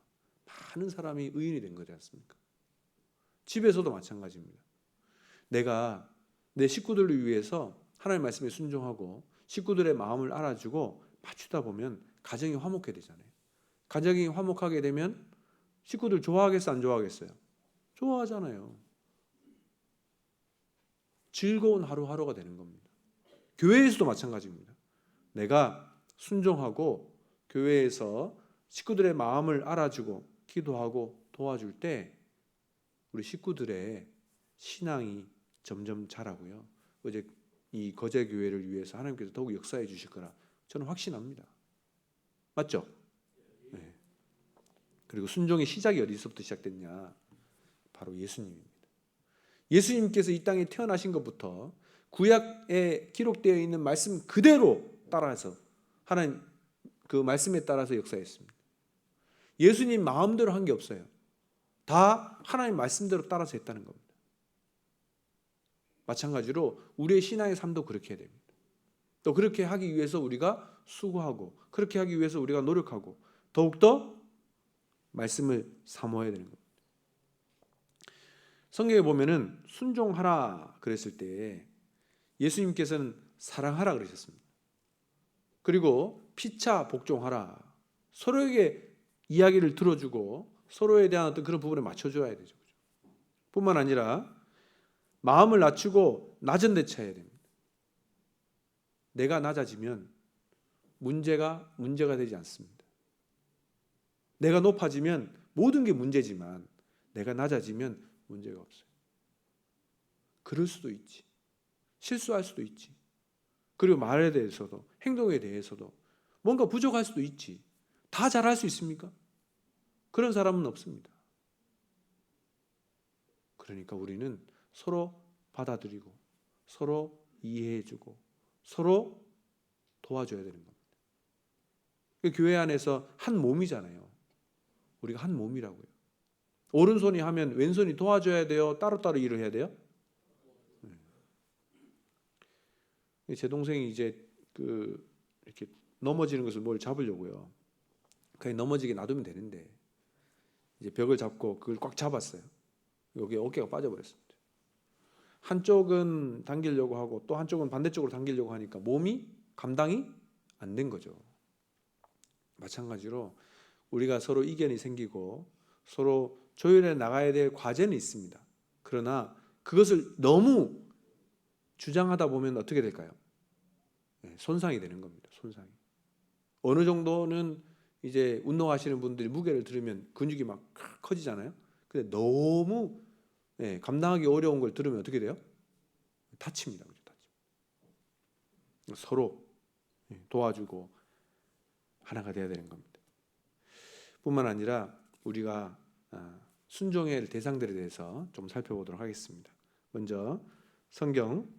많은 사람이 의인이 된 거지 않습니까? 집에서도 마찬가지입니다. 내가 내 식구들을 위해서 하나님의 말씀에 순종하고 식구들의 마음을 알아주고 맞추다 보면 가정이 화목해 되잖아요. 가정이 화목하게 되면 식구들 좋아하겠어, 안 좋아하겠어요? 좋아하잖아요. 즐거운 하루하루가 되는 겁니다. 교회에서도 마찬가지입니다. 내가 순종하고 교회에서 식구들의 마음을 알아주고 기도하고 도와줄 때 우리 식구들의 신앙이 점점 자라고요. 어제 이 거제 교회를 위해서 하나님께서 더욱 역사해 주실 거라 저는 확신합니다. 맞죠? 네. 그리고 순종의 시작이 어디서부터 시작됐냐? 바로 예수님입니다. 예수님께서 이 땅에 태어나신 것부터 구약에 기록되어 있는 말씀 그대로 따라서 하나님 그 말씀에 따라서 역사했습니다. 예수님 마음대로 한 게 없어요. 다 하나님 말씀대로 따라서 했다는 겁니다. 마찬가지로 우리의 신앙의 삶도 그렇게 해야 됩니다. 또 그렇게 하기 위해서 우리가 수고하고 그렇게 하기 위해서 우리가 노력하고 더욱더 말씀을 사모해야 되는 겁니다. 성경에 보면은 순종하라 그랬을 때 예수님께서는 사랑하라 그러셨습니다. 그리고 피차 복종하라. 서로에게 이야기를 들어주고 서로에 대한 어떤 그런 부분에 맞춰줘야 되죠. 뿐만 아니라 마음을 낮추고 낮은 데 쳐야 됩니다. 내가 낮아지면 문제가 되지 않습니다. 내가 높아지면 모든 게 문제지만 내가 낮아지면 문제가 없어요. 그럴 수도 있지. 실수할 수도 있지. 그리고 말에 대해서도 행동에 대해서도 뭔가 부족할 수도 있지. 다 잘할 수 있습니까? 그런 사람은 없습니다. 그러니까 우리는 서로 받아들이고 서로 이해해주고 서로 도와줘야 되는 겁니다. 교회 안에서 한 몸이잖아요. 우리가 한 몸이라고요. 오른손이 하면 왼손이 도와줘야 돼요? 따로따로 일을 해야 돼요? 제 동생이 이제 이렇게 넘어지는 것을 뭘 잡으려고요. 그냥 넘어지게 놔두면 되는데 이제 벽을 잡고 그걸 꽉 잡았어요. 여기 어깨가 빠져버렸습니다. 한쪽은 당기려고 하고 또 한쪽은 반대쪽으로 당기려고 하니까 몸이 감당이 안 된 거죠. 마찬가지로 우리가 서로 이견이 생기고 서로 조율해 나가야 될 과제는 있습니다. 그러나 그것을 너무 주장하다 보면 어떻게 될까요? 손상이 되는 겁니다. 손상이. 어느 정도는 이제 운동하시는 분들이 무게를 들으면 근육이 막 커지잖아요. 근데 너무 감당하기 어려운 걸 들으면 어떻게 돼요? 다칩니다. 서로 도와주고 하나가 되어야 되는 겁니다. 뿐만 아니라 우리가 순종해야 할 대상들에 대해서 좀 살펴보도록 하겠습니다. 먼저 성경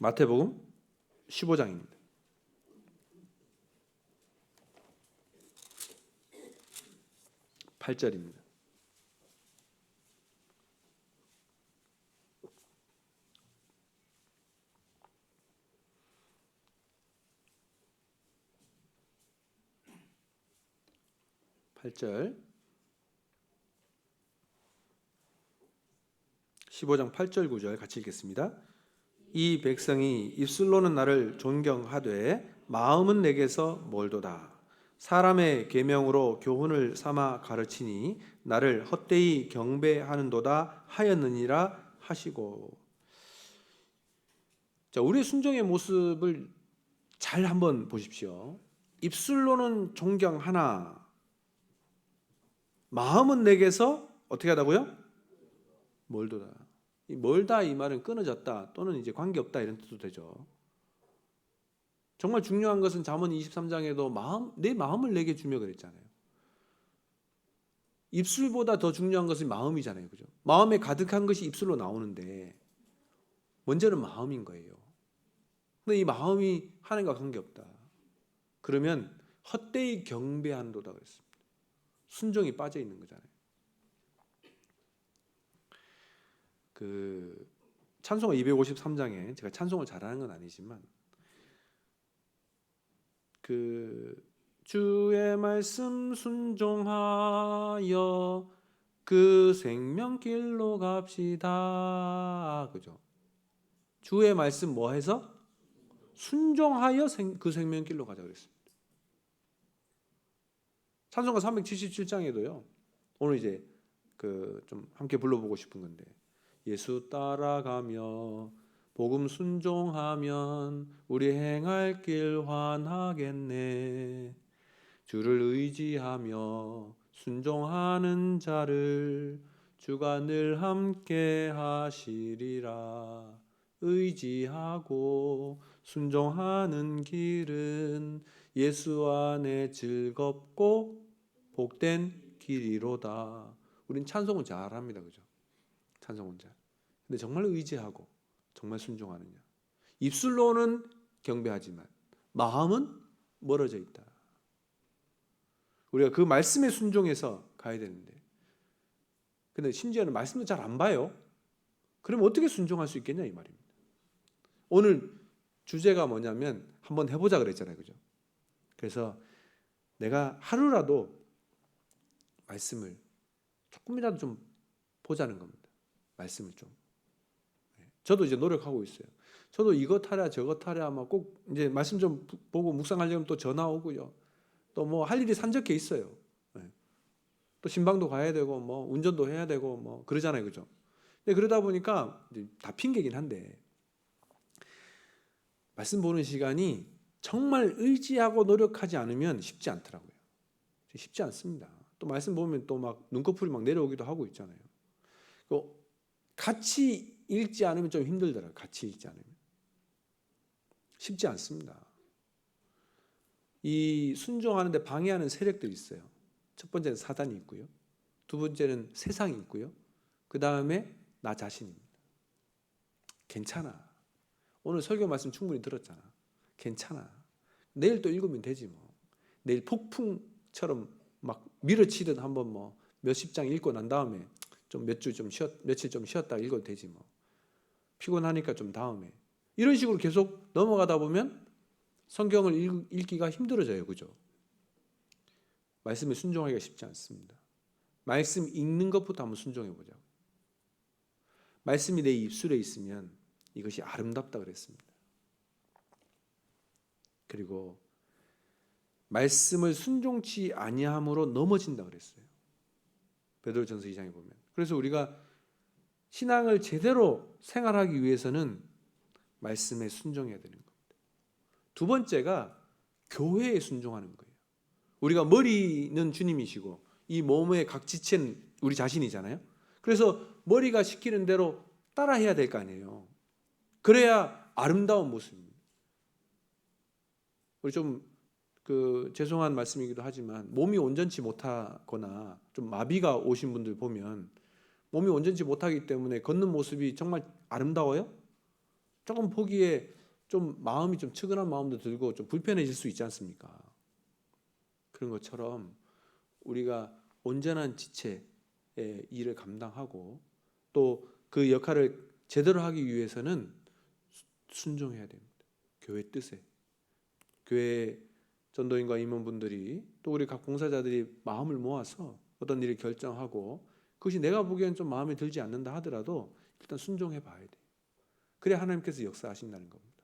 마태복음 15장입니다. 8절입니다. (8절) 15장 8절 9절 같이 읽겠습니다. 이 백성이 입술로는 나를 존경하되 마음은 내게서 멀도다. 사람의 계명으로 교훈을 삼아 가르치니 나를 헛되이 경배하는도다 하였느니라 하시고. 자, 우리의 순종의 모습을 잘 한번 보십시오. 입술로는 존경하나 마음은 내게서 어떻게 하다고요? 멀도다. 이 멀다 이 말은 끊어졌다 또는 이제 관계없다 이런 뜻도 되죠. 정말 중요한 것은 잠언 23장에도 내 마음을 내게 주며 그랬잖아요. 입술보다 더 중요한 것은 마음이잖아요. 그죠? 마음에 가득한 것이 입술로 나오는데 먼저는 마음인 거예요. 근데 이 마음이 하나님과 관계없다. 그러면 헛되이 경배한도다 그랬습니다. 순종이 빠져 있는 거잖아요. 그 찬송가 253장에 제가 찬송을 잘하는 건 아니지만 그 주의 말씀 순종하여 그 생명길로 갑시다. 그죠? 주의 말씀 뭐 해서? 순종하여 그 생명길로 가자 그랬습니다. 찬송가 377장에도요. 오늘 이제 그 좀 함께 불러보고 싶은 건데 예수 따라가며 복음 순종하면 우리 행할 길 환하겠네. 주를 의지하며 순종하는 자를 주가 늘 함께 하시리라. 의지하고 순종하는 길은 예수 안에 즐겁고 복된 길이로다. 우린 찬송은 잘합니다. 그죠? 찬송은 잘. 근데 정말 의지하고 정말 순종하느냐? 입술로는 경배하지만 마음은 멀어져 있다. 우리가 그 말씀에 순종해서 가야 되는데 근데 심지어는 말씀도 잘 안 봐요. 그럼 어떻게 순종할 수 있겠냐 이 말입니다. 오늘 주제가 뭐냐면 한번 해보자 그랬잖아요. 그죠? 그래서 내가 하루라도 말씀을 조금이라도 좀 보자는 겁니다. 말씀을 좀. 저도 이제 노력하고 있어요. 저도 이것 하랴 저것 하랴 막 꼭 이제 말씀 좀 보고 묵상하려면 또 전화 오고요. 또 뭐 할 일이 산적해 있어요. 또 신방도 가야 되고 뭐 운전도 해야 되고 뭐 그러잖아요. 그죠? 근데 그러다 보니까 이제 다 핑계긴 한데 말씀 보는 시간이 정말 의지하고 노력하지 않으면 쉽지 않더라고요. 쉽지 않습니다. 또 말씀 보면 또 막 눈꺼풀이 막 내려오기도 하고 있잖아요. 같이 읽지 않으면 좀 힘들더라고요. 같이 읽지 않으면. 쉽지 않습니다. 이 순종하는데 방해하는 세력들이 있어요. 첫 번째는 사단이 있고요. 두 번째는 세상이 있고요. 그 다음에 나 자신입니다. 괜찮아. 오늘 설교 말씀 충분히 들었잖아. 괜찮아. 내일 또 읽으면 되지 뭐. 내일 폭풍처럼 막 밀어치듯 한번 뭐 몇십 장 읽고 난 다음에 좀 며칠 좀 쉬었다 읽어도 되지 뭐. 피곤하니까 좀 다음에. 이런 식으로 계속 넘어가다 보면 성경을 읽기가 힘들어져요. 그죠? 말씀에 순종하기가 쉽지 않습니다. 말씀 읽는 것부터 한번 순종해 보자고. 말씀이 내 입술에 있으면 이것이 아름답다 그랬습니다. 그리고 말씀을 순종치 아니함으로 넘어진다 그랬어요. 베드로전서 2장에 보면. 그래서 우리가 신앙을 제대로 생활하기 위해서는 말씀에 순종해야 되는 겁니다. 두 번째가 교회에 순종하는 거예요. 우리가 머리는 주님이시고 이 몸의 각 지체는 우리 자신이잖아요. 그래서 머리가 시키는 대로 따라해야 될 거 아니에요. 그래야 아름다운 모습입니다. 우리 좀 죄송한 말씀이기도 하지만 몸이 온전치 못하거나 좀 마비가 오신 분들 보면 몸이 온전치 못하기 때문에 걷는 모습이 정말 아름다워요? 조금 보기에 좀 마음이 좀 측은한 마음도 들고 좀 불편해질 수 있지 않습니까? 그런 것처럼 우리가 온전한 지체의 일을 감당하고 또 그 역할을 제대로 하기 위해서는 순종해야 됩니다. 교회 뜻에. 교회 전도인과 임원분들이 또 우리 각 봉사자들이 마음을 모아서 어떤 일을 결정하고 그것이 내가 보기엔 좀 마음에 들지 않는다 하더라도 일단 순종해 봐야 돼요. 그래야 하나님께서 역사하신다는 겁니다.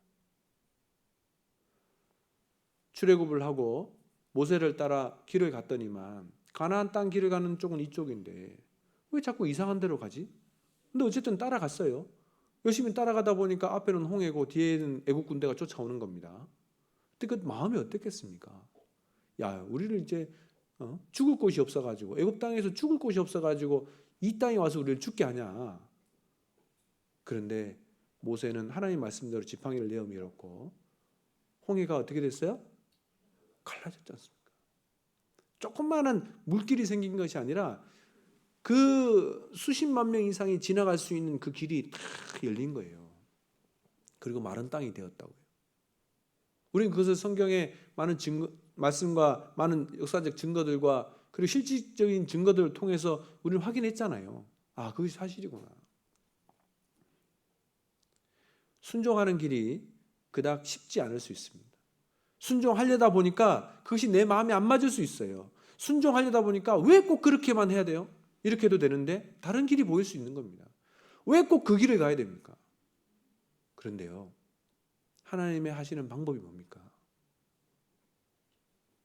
출애굽을 하고 모세를 따라 길을 갔더니만 가나안 땅 길을 가는 쪽은 이쪽인데 왜 자꾸 이상한 데로 가지? 근데 어쨌든 따라갔어요. 열심히 따라가다 보니까 앞에는 홍해고 뒤에는 애국 군대가 쫓아오는 겁니다. 그때 그 마음이 어땠겠습니까? 야, 우리를 이제 죽을 곳이 없어가지고 애국 땅에서 죽을 곳이 없어가지고 이 땅에 와서 우리를 죽게 하냐. 그런데 모세는 하나님 말씀대로 지팡이를 내어 밀었고 홍해가 어떻게 됐어요? 갈라졌지 않습니까? 조그마한 물길이 생긴 것이 아니라 그 수십만 명 이상이 지나갈 수 있는 그 길이 다 열린 거예요. 그리고 마른 땅이 되었다고요. 우리는 그것을 성경의 많은 말씀과 많은 역사적 증거들과 그리고 실질적인 증거들을 통해서 우리는 확인했잖아요. 아, 그것이 사실이구나. 순종하는 길이 그닥 쉽지 않을 수 있습니다. 순종하려다 보니까 그것이 내 마음에 안 맞을 수 있어요. 순종하려다 보니까 왜 꼭 그렇게만 해야 돼요? 이렇게 해도 되는데 다른 길이 보일 수 있는 겁니다. 왜 꼭 그 길을 가야 됩니까? 그런데요, 하나님의 하시는 방법이 뭡니까?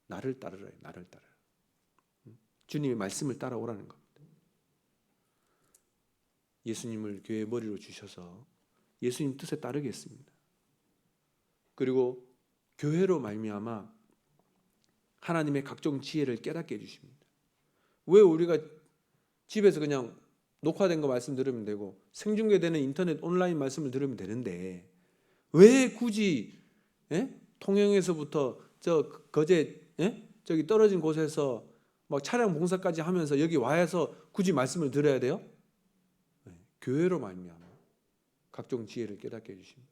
나를 따르라, 나를 따르라. 주님의 말씀을 따라오라는 겁니다. 예수님을 교회의 머리로 주셔서 예수님 뜻에 따르게 했습니다. 그리고 교회로 말미암아 하나님의 각종 지혜를 깨닫게 해주십니다. 왜 우리가 집에서 그냥 녹화된 거 말씀 들으면 되고 생중계되는 인터넷 온라인 말씀을 들으면 되는데 왜 굳이 통영에서부터 저 거제 저기 떨어진 곳에서 막 차량 봉사까지 하면서 여기 와서 굳이 말씀을 들어야 돼요? 교회로 말미암아 각종 지혜를 깨닫게 해주십니다.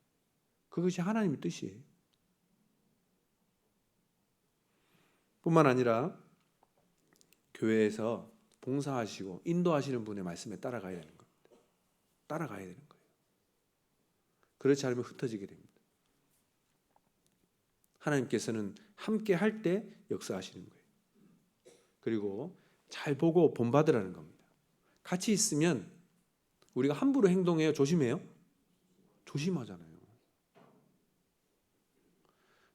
그것이 하나님의 뜻이에요. 뿐만 아니라 교회에서 봉사하시고 인도하시는 분의 말씀에 따라가야 되는 겁니다. 따라가야 되는 거예요. 그렇지 않으면 흩어지게 됩니다. 하나님께서는 함께 할 때 역사하시는 거예요. 그리고 잘 보고 본받으라는 겁니다. 같이 있으면 우리가 함부로 행동해요? 조심해요? 조심하잖아요.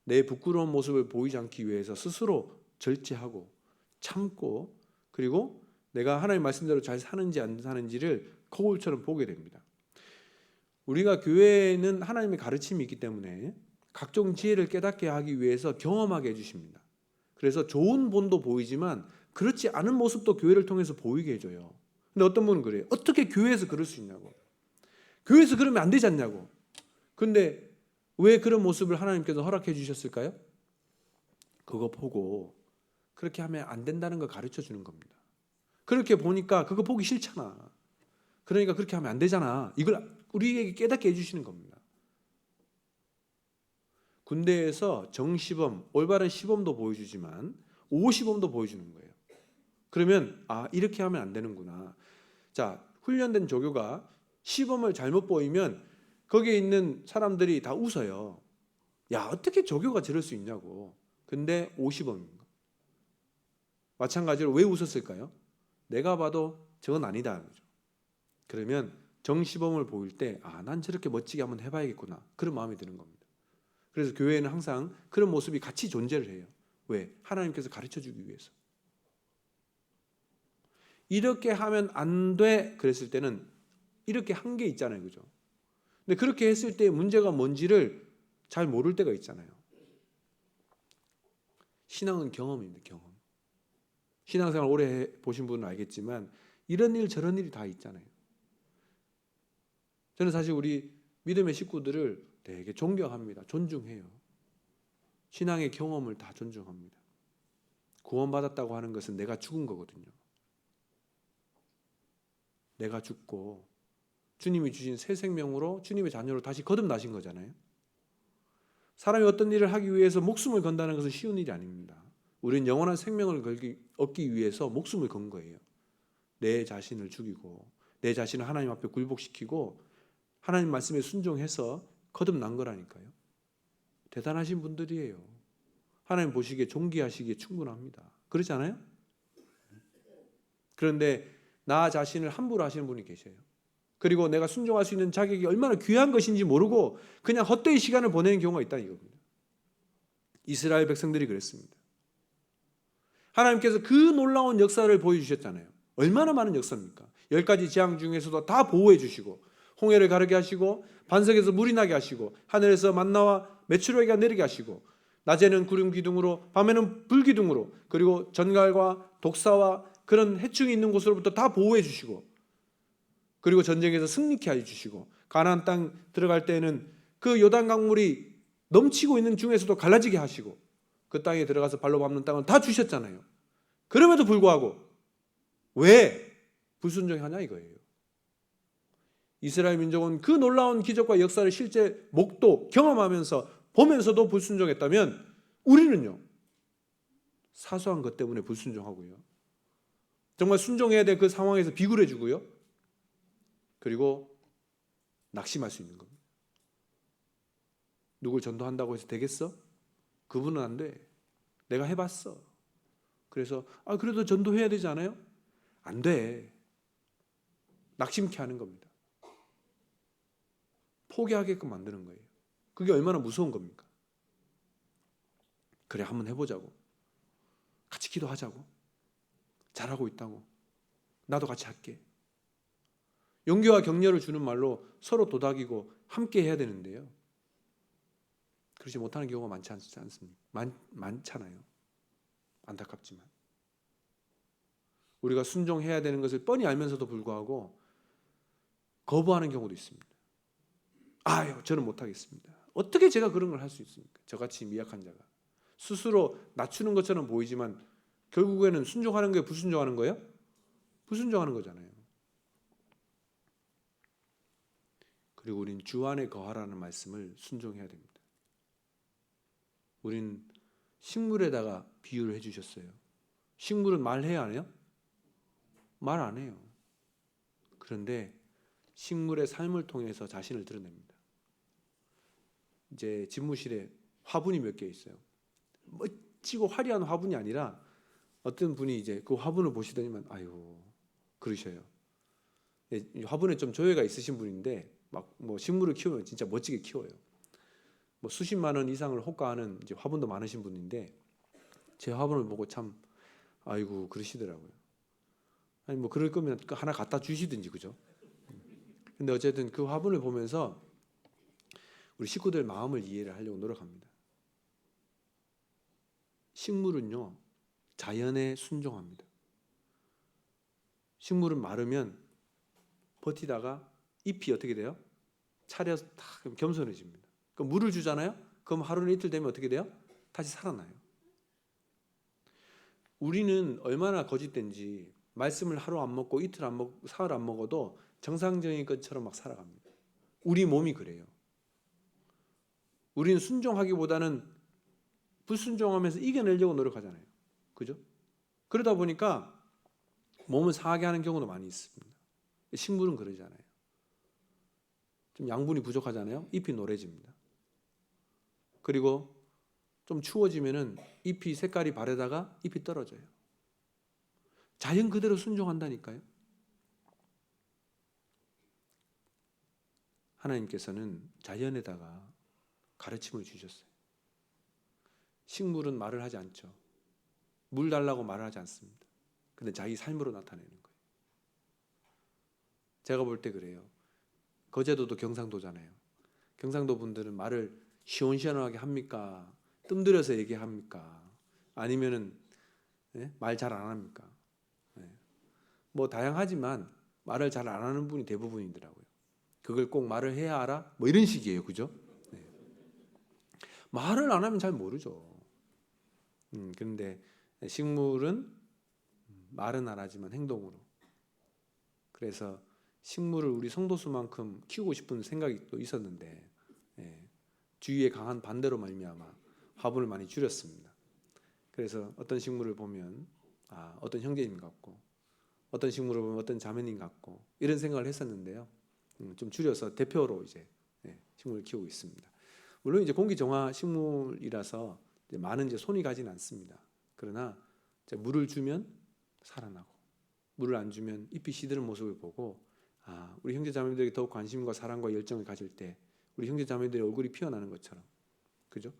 내 부끄러운 모습을 보이지 않기 위해서 스스로 절제하고 참고 그리고 내가 하나님 말씀대로 잘 사는지 안 사는지를 거울처럼 보게 됩니다. 우리가 교회에는 하나님의 가르침이 있기 때문에 각종 지혜를 깨닫게 하기 위해서 경험하게 해주십니다. 그래서 좋은 본도 보이지만 그렇지 않은 모습도 교회를 통해서 보이게 해줘요. 근데 어떤 분은 그래요. 어떻게 교회에서 그럴 수 있냐고. 교회에서 그러면 안 되지 않냐고. 근데 왜 그런 모습을 하나님께서 허락해 주셨을까요? 그거 보고 그렇게 하면 안 된다는 걸 가르쳐 주는 겁니다. 그렇게 보니까 그거 보기 싫잖아. 그러니까 그렇게 하면 안 되잖아. 이걸 우리에게 깨닫게 해주시는 겁니다. 군대에서 정시범, 올바른 시범도 보여주지만 오시범도 보여주는 거예요. 그러면 이렇게 하면 안 되는구나. 자, 훈련된 조교가 시범을 잘못 보이면 거기에 있는 사람들이 다 웃어요. 야, 어떻게 조교가 저럴 수 있냐고. 근데 오시범입니다. 마찬가지로 왜 웃었을까요? 내가 봐도 저건 아니다. 그러면 정시범을 보일 때 난 저렇게 멋지게 한번 해봐야겠구나. 그런 마음이 드는 겁니다. 그래서 교회에는 항상 그런 모습이 같이 존재를 해요. 왜? 하나님께서 가르쳐주기 위해서. 이렇게 하면 안 돼 그랬을 때는 이렇게 한 게 있잖아요. 그죠? 근데 그렇게 했을 때 문제가 뭔지를 잘 모를 때가 있잖아요. 신앙은 경험입니다. 경험. 신앙생활 오래 보신 분은 알겠지만 이런 일 저런 일이 다 있잖아요. 저는 사실 우리 믿음의 식구들을 되게 존경합니다. 존중해요. 신앙의 경험을 다 존중합니다. 구원받았다고 하는 것은 내가 죽은 거거든요. 내가 죽고 주님이 주신 새 생명으로 주님의 자녀로 다시 거듭나신 거잖아요. 사람이 어떤 일을 하기 위해서 목숨을 건다는 것은 쉬운 일이 아닙니다. 우리는 영원한 생명을 얻기 위해서 목숨을 건 거예요. 내 자신을 죽이고 내 자신을 하나님 앞에 굴복시키고 하나님 말씀에 순종해서 거듭난 거라니까요. 대단하신 분들이에요. 하나님 보시기에 존귀하시기에 충분합니다. 그렇지 않아요? 그런데 나 자신을 함부로 하시는 분이 계셔요. 그리고 내가 순종할 수 있는 자격이 얼마나 귀한 것인지 모르고 그냥 헛되이 시간을 보내는 경우가 있다 이겁니다. 이스라엘 백성들이 그랬습니다. 하나님께서 그 놀라운 역사를 보여주셨잖아요. 얼마나 많은 역사입니까? 10가지 재앙 중에서도 다 보호해 주시고 홍해를 가르게 하시고 반석에서 물이 나게 하시고 하늘에서 만나와 메추라기가 내리게 하시고 낮에는 구름 기둥으로 밤에는 불 기둥으로 그리고 전갈과 독사와 그런 해충이 있는 곳으로부터 다 보호해 주시고 그리고 전쟁에서 승리케 해주시고 가나안 땅 들어갈 때는 그 요단 강물이 넘치고 있는 중에서도 갈라지게 하시고 그 땅에 들어가서 발로 밟는 땅을 다 주셨잖아요. 그럼에도 불구하고 왜 불순종하냐 이거예요. 이스라엘 민족은 그 놀라운 기적과 역사를 실제 목도 경험하면서 보면서도 불순종했다면 우리는요 사소한 것 때문에 불순종하고요 정말 순종해야 될 그 상황에서 비굴해지고요 그리고 낙심할 수 있는 겁니다. 누굴 전도한다고 해서 되겠어? 그분은 안 돼. 내가 해봤어. 그래서 그래도 전도해야 되지 않아요? 안 돼. 낙심케 하는 겁니다. 포기하게끔 만드는 거예요. 그게 얼마나 무서운 겁니까? 그래 한번 해보자고. 같이 기도하자고. 잘하고 있다고. 나도 같이 할게. 용기와 격려를 주는 말로 서로 도닥이고 함께 해야 되는데요. 그렇지 못하는 경우가 많지 않습니까? 많잖아요. 안타깝지만. 우리가 순종해야 되는 것을 뻔히 알면서도 불구하고 거부하는 경우도 있습니다. 저는 못하겠습니다. 어떻게 제가 그런 걸 할 수 있습니까? 저같이 미약한 자가. 스스로 낮추는 것처럼 보이지만 결국에는 순종하는 게 불순종하는 거예요? 불순종하는 거잖아요. 그리고 우린 주 안에 거하라는 말씀을 순종해야 됩니다. 우린 식물에다가 비유를 해주셨어요. 식물은 말해야 안 해요? 말 안 해요. 그런데 식물의 삶을 통해서 자신을 드러냅니다. 이제 집무실에 화분이 몇 개 있어요. 멋지고 화려한 화분이 아니라 어떤 분이 이제 그 화분을 보시더니만 그러셔요. 화분에 좀 조예가 있으신 분인데 막 식물을 키우면 진짜 멋지게 키워요. 수십만 원 이상을 호가하는 이제 화분도 많으신 분인데 제 화분을 보고 참 그러시더라고요. 그럴 거면 하나 갖다 주시든지 그죠? 근데 어쨌든 그 화분을 보면서 우리 식구들 마음을 이해를 하려고 노력합니다. 식물은요 자연에 순종합니다. 식물은 마르면 버티다가 잎이 어떻게 돼요? 차려서 탁 겸손해집니다. 그럼 물을 주잖아요? 그럼 하루는 이틀 되면 어떻게 돼요? 다시 살아나요. 우리는 얼마나 거짓된지 말씀을 하루 안 먹고 이틀 안 먹고 사흘 안 먹어도 정상적인 것처럼 막 살아갑니다. 우리 몸이 그래요. 우리는 순종하기보다는 불순종하면서 이겨내려고 노력하잖아요. 그죠? 그러다 보니까 몸을 상하게 하는 경우도 많이 있습니다. 식물은 그러잖아요. 좀 양분이 부족하잖아요. 잎이 노래집니다. 그리고 좀 추워지면은 잎이 색깔이 바래다가 잎이 떨어져요. 자연 그대로 순종한다니까요. 하나님께서는 자연에다가 가르침을 주셨어요. 식물은 말을 하지 않죠. 물 달라고 말을 하지 않습니다. 근데 자기 삶으로 나타내는 거예요. 제가 볼 때 그래요. 거제도도 경상도잖아요. 경상도 분들은 말을 시원시원하게 합니까? 뜸들여서 얘기합니까? 아니면은 말 잘 안 합니까? 다양하지만 말을 잘 안 하는 분이 대부분이더라고요. 그걸 꼭 말을 해야 알아? 이런 식이에요. 그죠? 말을 안 하면 잘 모르죠. 그런데 식물은 말은 안 하지만 행동으로. 그래서 식물을 우리 성도수만큼 키우고 싶은 생각이 또 있었는데 주위에 강한 반대로 말미암아 화분을 많이 줄였습니다. 그래서 어떤 식물을 보면 어떤 형제님 같고, 어떤 식물을 보면 어떤 자매님 같고, 이런 생각을 했었는데요. 좀 줄여서 대표로 이제 식물을 키우고 있습니다. 물론 이제 공기 정화 식물이라서 이제 많은 이제 손이 가지는 않습니다. 그러나 이제 물을 주면 살아나고, 물을 안 주면 잎이 시드는 모습을 보고, 우리 형제 자매들에게 더욱 관심과 사랑과 열정을 가질 때 우리 형제 자매들의 얼굴이 피어나는 것처럼, 그죠?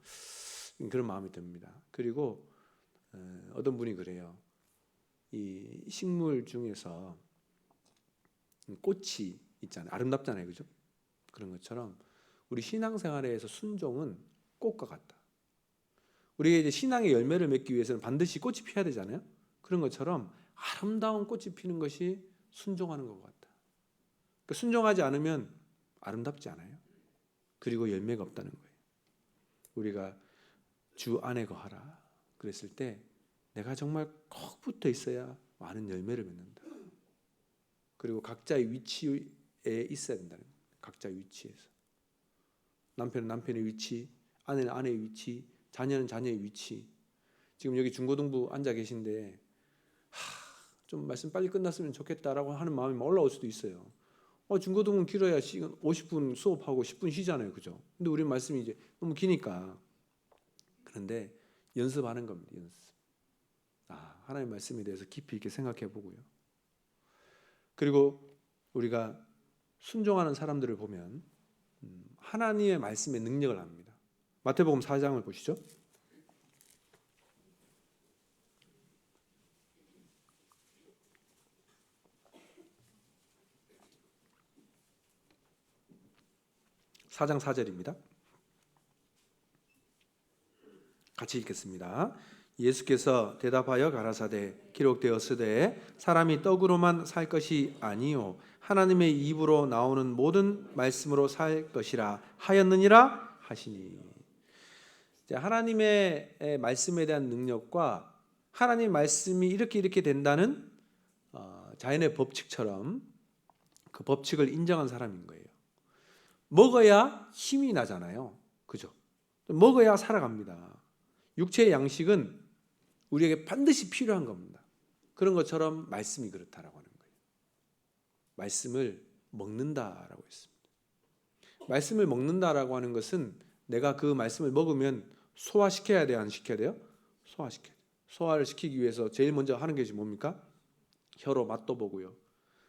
그런 마음이 듭니다. 그리고 어떤 분이 그래요. 이 식물 중에서 꽃이 있잖아요. 아름답잖아요, 그죠? 그런 것처럼 우리 신앙생활에서 순종은 꽃과 같다. 우리가 이제 신앙의 열매를 맺기 위해서는 반드시 꽃이 피어야 되잖아요. 그런 것처럼 아름다운 꽃이 피는 것이 순종하는 것 같다. 그러니까 순종하지 않으면 아름답지 않아요. 그리고 열매가 없다는 거예요. 우리가 주 안에 거하라 그랬을 때 내가 정말 꼭 붙어 있어야 많은 열매를 맺는다. 그리고 각자의 위치에 있어야 된다는 거예요. 각자의 위치에서. 남편은 남편의 위치, 아내는 아내의 위치, 자녀는 자녀의 위치. 지금 여기 중고등부 앉아 계신데 좀 말씀 빨리 끝났으면 좋겠다라고 하는 마음이 올라올 수도 있어요. 중고등부는 길어야 50분 수업하고 10분 쉬잖아요, 그죠? 근데 우리 말씀이 이제 너무 기니까. 그런데 연습하는 겁니다, 연습. 하나님의 말씀에 대해서 깊이 있게 생각해 보고요. 그리고 우리가 순종하는 사람들을 보면 하나님의 말씀의 능력을 압니다. 마태복음 4장을 보시죠. (4장 4절입니다) 같이 읽겠습니다. 예수께서 대답하여 가라사대 기록되었으되 사람이 떡으로만 살 것이 아니요 하나님의 입으로 나오는 모든 말씀으로 살 것이라 하였느니라 하시니. 하나님의 말씀에 대한 능력과 하나님의 말씀이 이렇게 된다는 자연의 법칙처럼 그 법칙을 인정한 사람인 거예요. 먹어야 힘이 나잖아요, 그죠? 먹어야 살아갑니다. 육체의 양식은 우리에게 반드시 필요한 겁니다. 그런 것처럼 말씀이 그렇다라고 하는 거예요. 말씀을 먹는다라고 했습니다. 말씀을 먹는다라고 하는 것은 내가 그 말씀을 먹으면 소화시켜야 돼요, 안 시켜야 돼요? 소화시켜야 돼요. 소화를 시키기 위해서 제일 먼저 하는 것이 뭡니까? 혀로 맛도 보고요.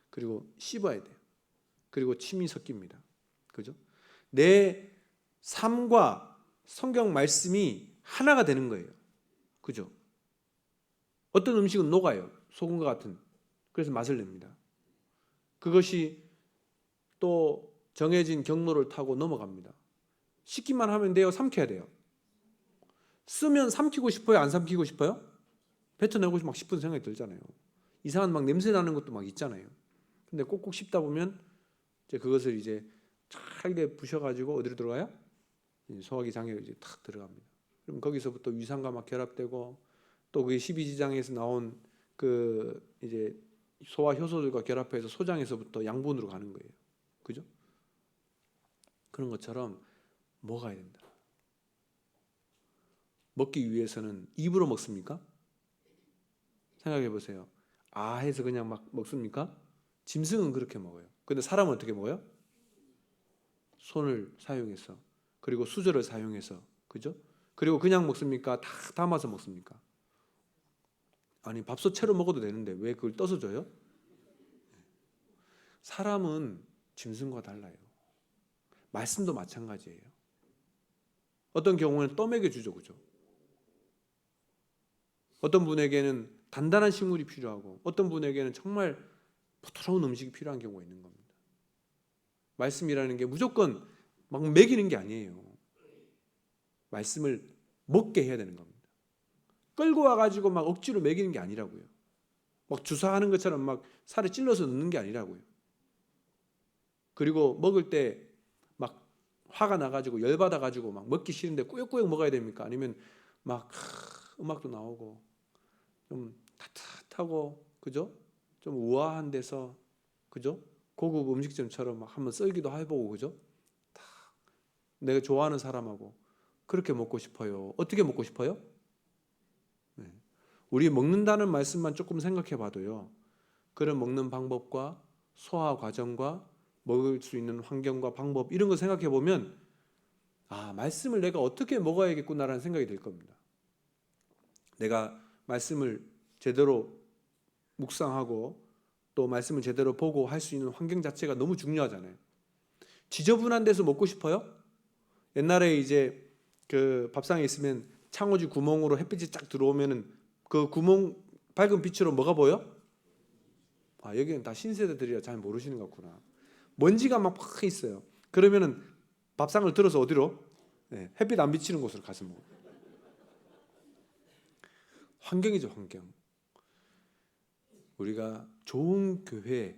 그리고 씹어야 돼요. 그리고 침이 섞입니다. 그죠? 내 삶과 성경 말씀이 하나가 되는 거예요. 그죠? 어떤 음식은 녹아요. 소금과 같은. 그래서 맛을 냅니다. 그것이 또 정해진 경로를 타고 넘어갑니다. 씻기만 하면 돼요? 삼켜야 돼요? 쓰면 삼키고 싶어요? 안 삼키고 싶어요? 뱉어내고 막 싶은 생각이 들잖아요. 이상한 막 냄새 나는 것도 막 있잖아요. 근데 꼭꼭 씹다 보면 이제 그것을 이제 잘게 부셔가지고 어디로 들어가요? 소화기 장에 이제 탁 들어갑니다. 그럼 거기서부터 위산과 막 결합되고 또 그게 십이지장에서 나온 그 이제 소화 효소들과 결합해서 소장에서부터 양분으로 가는 거예요. 그죠? 그런 것처럼 먹어야 된다. 먹기 위해서는 입으로 먹습니까? 생각해 보세요. 해서 그냥 막 먹습니까? 짐승은 그렇게 먹어요. 근데 사람은 어떻게 먹어요? 손을 사용해서, 그리고 수저를 사용해서, 그죠? 그리고 그냥 먹습니까? 다 담아서 먹습니까? 아니, 밥솥 채로 먹어도 되는데 왜 그걸 떠서 줘요? 사람은 짐승과 달라요. 말씀도 마찬가지예요. 어떤 경우는 떠먹여 주죠, 그죠? 어떤 분에게는 단단한 식물이 필요하고 어떤 분에게는 정말 부드러운 음식이 필요한 경우가 있는 겁니다. 말씀이라는 게 무조건 막 먹이는 게 아니에요. 말씀을 먹게 해야 되는 겁니다. 끌고 와가지고 막 억지로 먹이는 게 아니라고요. 막 주사하는 것처럼 막 살에 찔러서 넣는 게 아니라고요. 그리고 먹을 때 막 화가 나가지고 열받아가지고 막 먹기 싫은데 꾸역꾸역 먹어야 됩니까? 아니면 막 음악도 나오고 좀 따뜻하고 그죠? 좀 우아한 데서 그죠? 고급 음식점처럼 막 한번 썰기도 해보고 그죠? 다 내가 좋아하는 사람하고 그렇게 먹고 싶어요. 어떻게 먹고 싶어요? 네. 우리 먹는다는 말씀만 조금 생각해 봐도요. 그런 먹는 방법과 소화 과정과 먹을 수 있는 환경과 방법 이런 거 생각해 보면 말씀을 내가 어떻게 먹어야겠구나라는 생각이 들 겁니다. 내가 말씀을 제대로 묵상하고 또 말씀을 제대로 보고 할 수 있는 환경 자체가 너무 중요하잖아요. 지저분한 데서 먹고 싶어요? 옛날에 이제 그 밥상에 있으면 창호지 구멍으로 햇빛이 쫙 들어오면은 그 구멍 밝은 빛으로 뭐가 보여? 여기는 다 신세대들이라 잘 모르시는 것 같구나. 먼지가 막 있어요. 그러면은 밥상을 들어서 어디로? 네, 햇빛 안 비치는 곳으로 가서 먹어요. 환경이죠, 환경. 우리가 좋은 교회,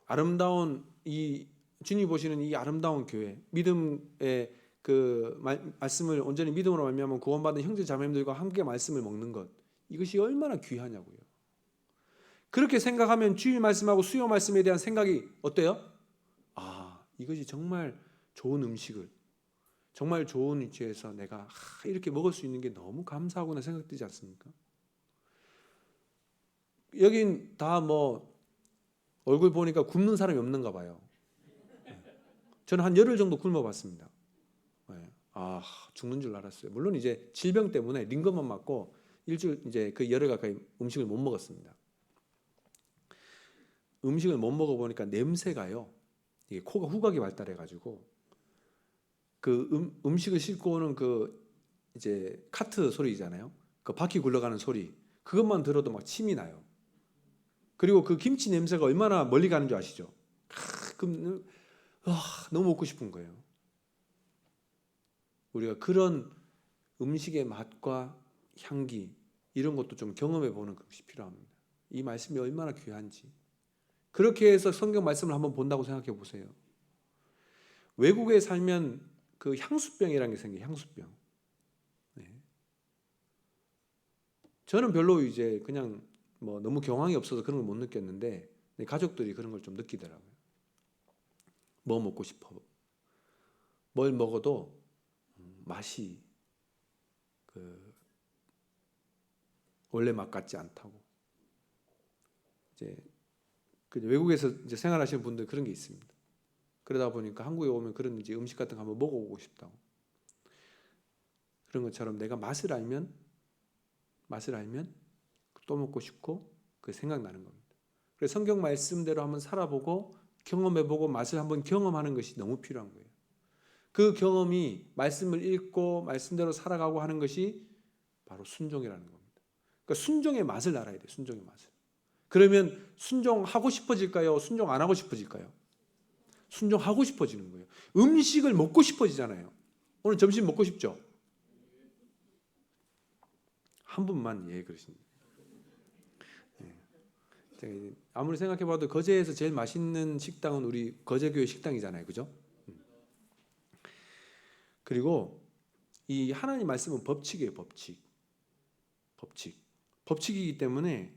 아름다운 이 주님 보시는 이 아름다운 교회, 믿음의 그 말씀을 온전히 믿음으로 말미암아 구원받은 형제 자매님들과 함께 말씀을 먹는 것, 이것이 얼마나 귀하냐고요. 그렇게 생각하면 주일 말씀하고 수요 말씀에 대한 생각이 어때요? 이것이 정말 좋은 음식을 정말 좋은 위치에서 내가 이렇게 먹을 수 있는 게 너무 감사하구나 생각되지 않습니까? 여긴 다 뭐 얼굴 보니까 굶는 사람이 없는가 봐요. 저는 한 열흘 정도 굶어봤습니다. 죽는 줄 알았어요. 물론 이제 질병 때문에 링거만 맞고 일주일 이제 그 열흘 가까이 음식을 못 먹었습니다. 음식을 못 먹어보니까 냄새가요. 이게 코가 후각이 발달해가지고 그 음식을 싣고 오는 그 이제 카트 소리잖아요. 그 바퀴 굴러가는 소리 그것만 들어도 막 침이 나요. 그리고 그 김치 냄새가 얼마나 멀리 가는 줄 아시죠? 그럼 너무 먹고 싶은 거예요. 우리가 그런 음식의 맛과 향기 이런 것도 좀 경험해 보는 것이 필요합니다. 이 말씀이 얼마나 귀한지. 그렇게 해서 성경 말씀을 한번 본다고 생각해 보세요. 외국에 살면 그 향수병이라는 게 생겨요. 향수병. 네. 저는 별로 이제 그냥 뭐 너무 경황이 없어서 그런 걸 못 느꼈는데 가족들이 그런 걸 좀 느끼더라고요. 뭐 먹고 싶어. 뭘 먹어도 맛이 그 원래 맛 같지 않다고. 이제 외국에서 이제 생활하시는 분들 그런 게 있습니다. 그러다 보니까 한국에 오면 그런 이제 음식 같은 거 한번 먹어보고 싶다고. 그런 것처럼 내가 맛을 알면 또 먹고 싶고 그 생각나는 겁니다. 그래서 성경 말씀대로 한번 살아보고 경험해보고 맛을 한번 경험하는 것이 너무 필요한 거예요. 그 경험이 말씀을 읽고 말씀대로 살아가고 하는 것이 바로 순종이라는 겁니다. 그러니까 순종의 맛을 알아야 돼요. 순종의 맛을. 그러면 순종하고 싶어질까요? 순종 안 하고 싶어질까요? 순종하고 싶어지는 거예요. 음식을 먹고 싶어지잖아요. 오늘 점심 먹고 싶죠? 한 분만 그러십니다. 아무리 생각해봐도 거제에서 제일 맛있는 식당은 우리 거제교회 식당이잖아요, 그죠? 그리고 이 하나님 말씀은 법칙이에요, 법칙이기 때문에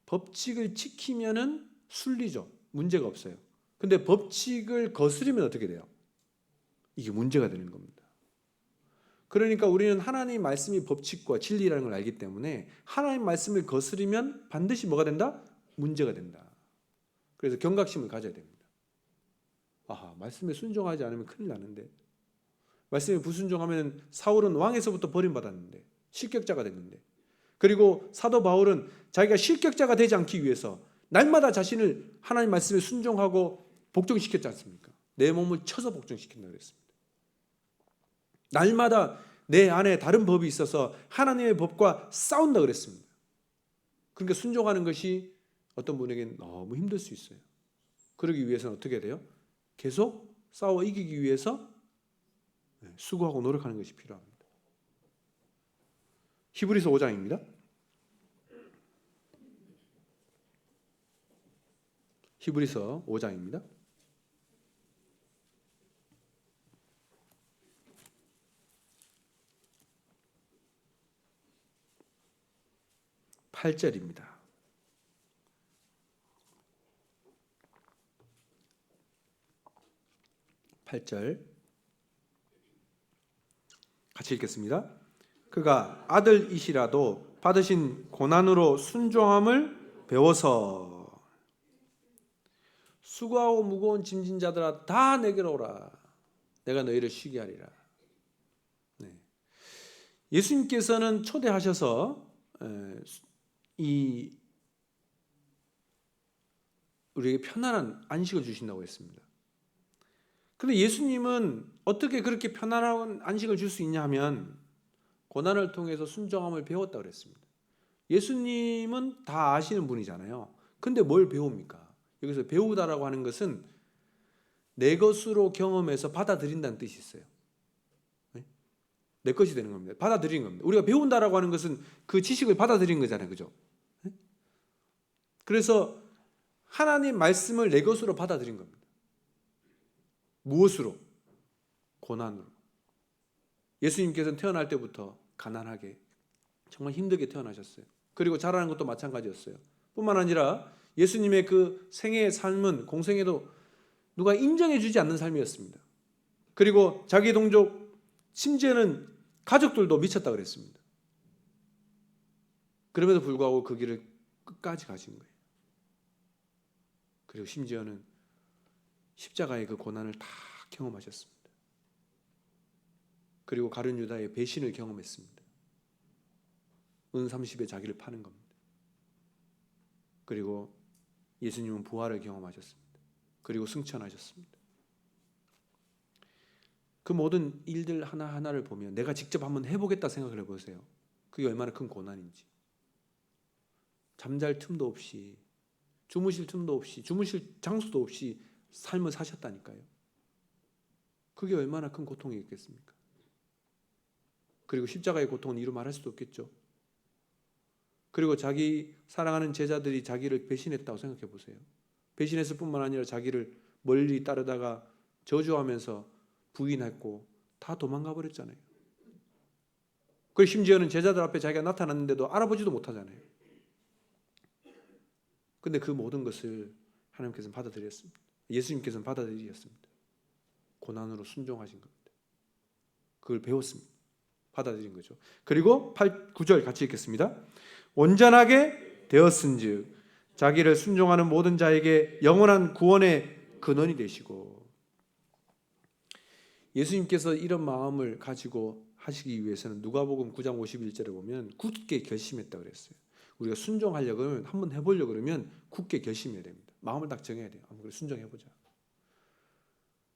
법칙을 지키면은 순리죠, 문제가 없어요. 근데 법칙을 거스르면 어떻게 돼요? 이게 문제가 되는 겁니다. 그러니까 우리는 하나님 말씀이 법칙과 진리라는 걸 알기 때문에 하나님 말씀을 거스르면 반드시 뭐가 된다? 문제가 된다. 그래서 경각심을 가져야 됩니다. 말씀에 순종하지 않으면 큰일 나는데, 말씀에 불순종하면 사울은 왕에서부터 버림받았는데 실격자가 됐는데, 그리고 사도 바울은 자기가 실격자가 되지 않기 위해서 날마다 자신을 하나님 말씀에 순종하고 복종시켰지 않습니까? 내 몸을 쳐서 복종시킨다고 했습니다. 날마다 내 안에 다른 법이 있어서 하나님의 법과 싸운다 그랬습니다. 그러니까 순종하는 것이 어떤 분에게는 너무 힘들 수 있어요. 그러기 위해서는 어떻게 해야 돼요? 계속 싸워 이기기 위해서 수고하고 노력하는 것이 필요합니다. 히브리서 5장입니다. 히브리서 5장입니다. 8절입니다. 같이 읽겠습니다. 그가 아들이시라도 받으신 고난으로 순종함을 배워서 수고하고 무거운 짐진 자들아 다 내게로 오라. 내가 너희를 쉬게 하리라. 네. 예수님께서는 초대하셔서 우리에게 편안한 안식을 주신다고 했습니다. 그런데 예수님은 어떻게 그렇게 편안한 안식을 줄 수 있냐 하면 고난을 통해서 순종함을 배웠다고 그랬습니다. 예수님은 다 아시는 분이잖아요. 근데 뭘 배웁니까? 여기서 배우다라고 하는 것은 내 것으로 경험해서 받아들인다는 뜻이 있어요. 내 것이 되는 겁니다. 받아들이는 겁니다. 우리가 배운다라고 하는 것은 그 지식을 받아들이는 거잖아요. 그죠? 그래서 하나님 말씀을 내 것으로 받아들인 겁니다. 무엇으로? 고난으로. 예수님께서는 태어날 때부터 가난하게 정말 힘들게 태어나셨어요. 그리고 자라는 것도 마찬가지였어요. 뿐만 아니라 예수님의 그 생애의 삶은 공생애도 누가 인정해 주지 않는 삶이었습니다. 그리고 자기 동족 심지어는 가족들도 미쳤다 그랬습니다. 그럼에도 불구하고 그 길을 끝까지 가신 거예요. 그리고 심지어는 십자가의 그 고난을 다 경험하셨습니다. 그리고 가룟 유다의 배신을 경험했습니다. 은 30에 자기를 파는 겁니다. 그리고 예수님은 부활을 경험하셨습니다. 그리고 승천하셨습니다. 그 모든 일들 하나하나를 보면 내가 직접 한번 해보겠다 생각을 해보세요. 그게 얼마나 큰 고난인지. 잠잘 틈도 없이, 주무실 틈도 없이, 주무실 장소도 없이 삶을 사셨다니까요. 그게 얼마나 큰 고통이겠습니까? 그리고 십자가의 고통은 이루 말할 수도 없겠죠. 그리고 자기 사랑하는 제자들이 자기를 배신했다고 생각해 보세요. 배신했을 뿐만 아니라 자기를 멀리 따르다가 저주하면서 부인했고 다 도망가 버렸잖아요. 그리고 심지어는 제자들 앞에 자기가 나타났는데도 알아보지도 못하잖아요. 근데 그 모든 것을 하나님께서는 받아들였습니다. 예수님께서는 받아들이셨습니다. 고난으로 순종하신 겁니다. 그걸 배웠습니다. 받아들인 거죠. 그리고 9절 같이 읽겠습니다. 온전하게 되었은즉 자기를 순종하는 모든 자에게 영원한 구원의 근원이 되시고. 예수님께서 이런 마음을 가지고 하시기 위해서는 누가복음 9장 51절에 보면 굳게 결심했다고 그랬어요. 우리가 순종하려고 하면, 한번 해보려고 그러면 굳게 결심해야 됩니다. 마음을 딱 정해야 돼요. 한번 순종해보자.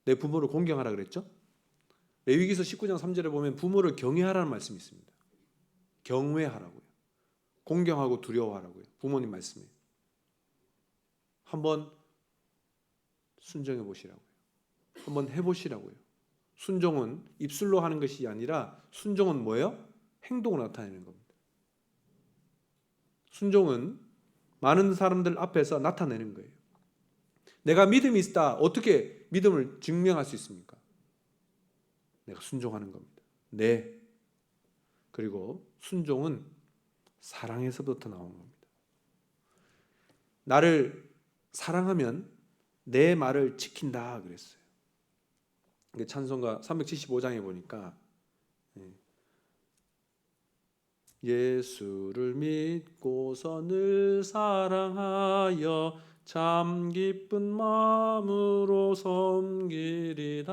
내 부모를 공경하라 그랬죠? 레위기서 19장 3절에 보면 부모를 경외하라는 말씀이 있습니다. 경외하라고요. 공경하고 두려워하라고요. 부모님 말씀에. 한번 순종해 보시라고요. 한번 해보시라고요. 순종은 입술로 하는 것이 아니라 순종은 뭐예요? 행동으로 나타내는 겁니다. 순종은 많은 사람들 앞에서 나타내는 거예요. 내가 믿음이 있다. 어떻게 믿음을 증명할 수 있습니까? 내가 순종하는 겁니다. 네. 그리고 순종은 사랑에서부터 나오는 겁니다. 나를 사랑하면 내 말을 지킨다 그랬어요. 찬송가 375장에 보니까 예수를 믿고서 늘 사랑하여 참 기쁜 마음으로 섬기리다.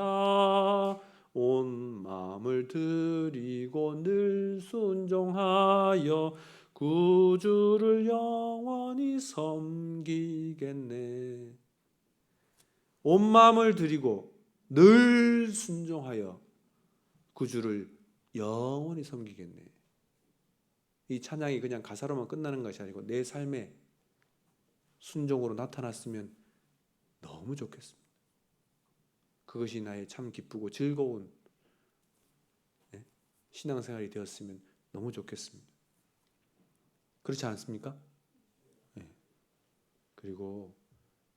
온 마음을 드리고 늘 순종하여 구주를 영원히 섬기겠네. 온 마음을 드리고 늘 순종하여 구주를 영원히 섬기겠네. 이 찬양이 그냥 가사로만 끝나는 것이 아니고 내 삶에 순종으로 나타났으면 너무 좋겠습니다. 그것이 나의 참 기쁘고 즐거운 신앙생활이 되었으면 너무 좋겠습니다. 그렇지 않습니까? 네. 그리고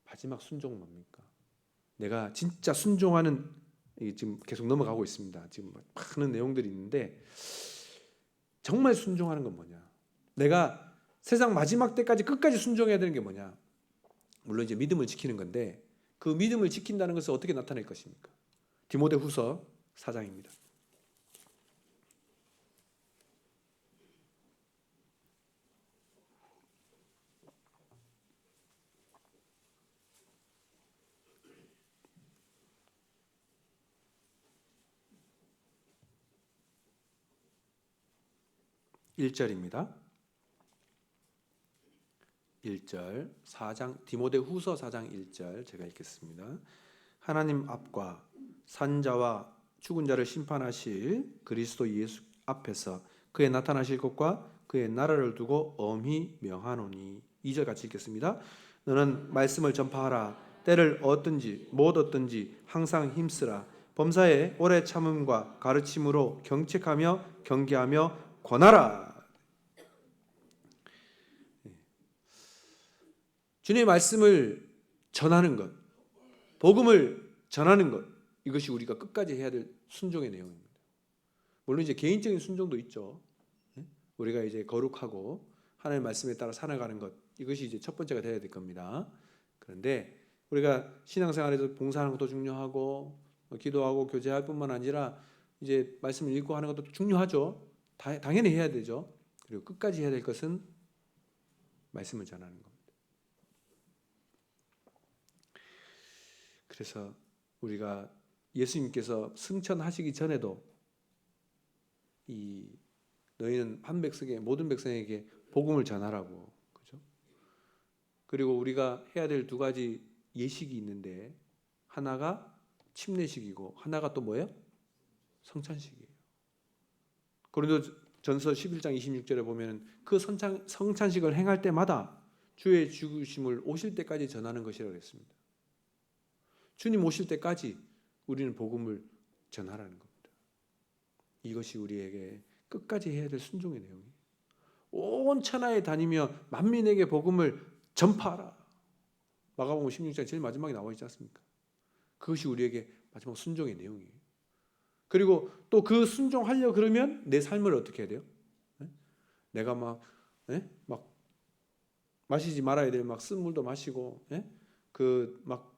마지막 순종은 뭡니까? 내가 진짜 순종하는, 지금 계속 넘어가고 있습니다. 지금 많은 내용들이 있는데 정말 순종하는 건 뭐냐? 내가 세상 마지막 때까지 끝까지 순종해야 되는 게 뭐냐? 물론 이제 믿음을 지키는 건데 그 믿음을 지킨다는 것을 어떻게 나타낼 것입니까? 디모데후서 4장입니다. 1절입니다. 1절 4장 디모데후서 4장 1절 제가 읽겠습니다. 하나님 앞과 산자와 죽은 자를 심판하실 그리스도 예수 앞에서 그의 나타나실 것과 그의 나라를 두고 엄히 명하노니. 2절 같이 읽겠습니다. 너는 말씀을 전파하라. 때를 얻든지 못 얻든지 항상 힘쓰라. 범사에 오래 참음과 가르침으로 경책하며 경계하며 권하라. 주님의 말씀을 전하는 것, 복음을 전하는 것, 이것이 우리가 끝까지 해야 될 순종의 내용입니다. 물론 이제 개인적인 순종도 있죠. 우리가 이제 거룩하고 하나님의 말씀에 따라 살아가는 것, 이것이 이제 첫 번째가 되어야 될 겁니다. 그런데 우리가 신앙생활에서 봉사하는 것도 중요하고 기도하고 교제할 뿐만 아니라 이제 말씀을 읽고 하는 것도 중요하죠. 당연히 해야 되죠. 그리고 끝까지 해야 될 것은 말씀을 전하는 겁니다. 그래서 우리가 예수님께서 승천하시기 전에도 이 너희는 한 백성에 모든 백성에게 복음을 전하라고, 그죠? 그리고 우리가 해야 될 두 가지 예식이 있는데 하나가 침례식이고 하나가 또 뭐예요? 성찬식이에요. 고린도전서 11장 26절에 보면 그 성찬식을 행할 때마다 주의 죽으심을 오실 때까지 전하는 것이라고 했습니다. 주님 오실 때까지 우리는 복음을 전하라는 겁니다. 이것이 우리에게 끝까지 해야 될 순종의 내용이에요. 온 천하에 다니며 만민에게 복음을 전파하라. 마가복음 16장 제일 마지막에 나와 있지 않습니까? 그것이 우리에게 마지막 순종의 내용이에요. 그리고 또 그 순종하려 그러면 내 삶을 어떻게 해야 돼요? 내가 막 마시지 말아야 될 막 쓴물도 마시고, 막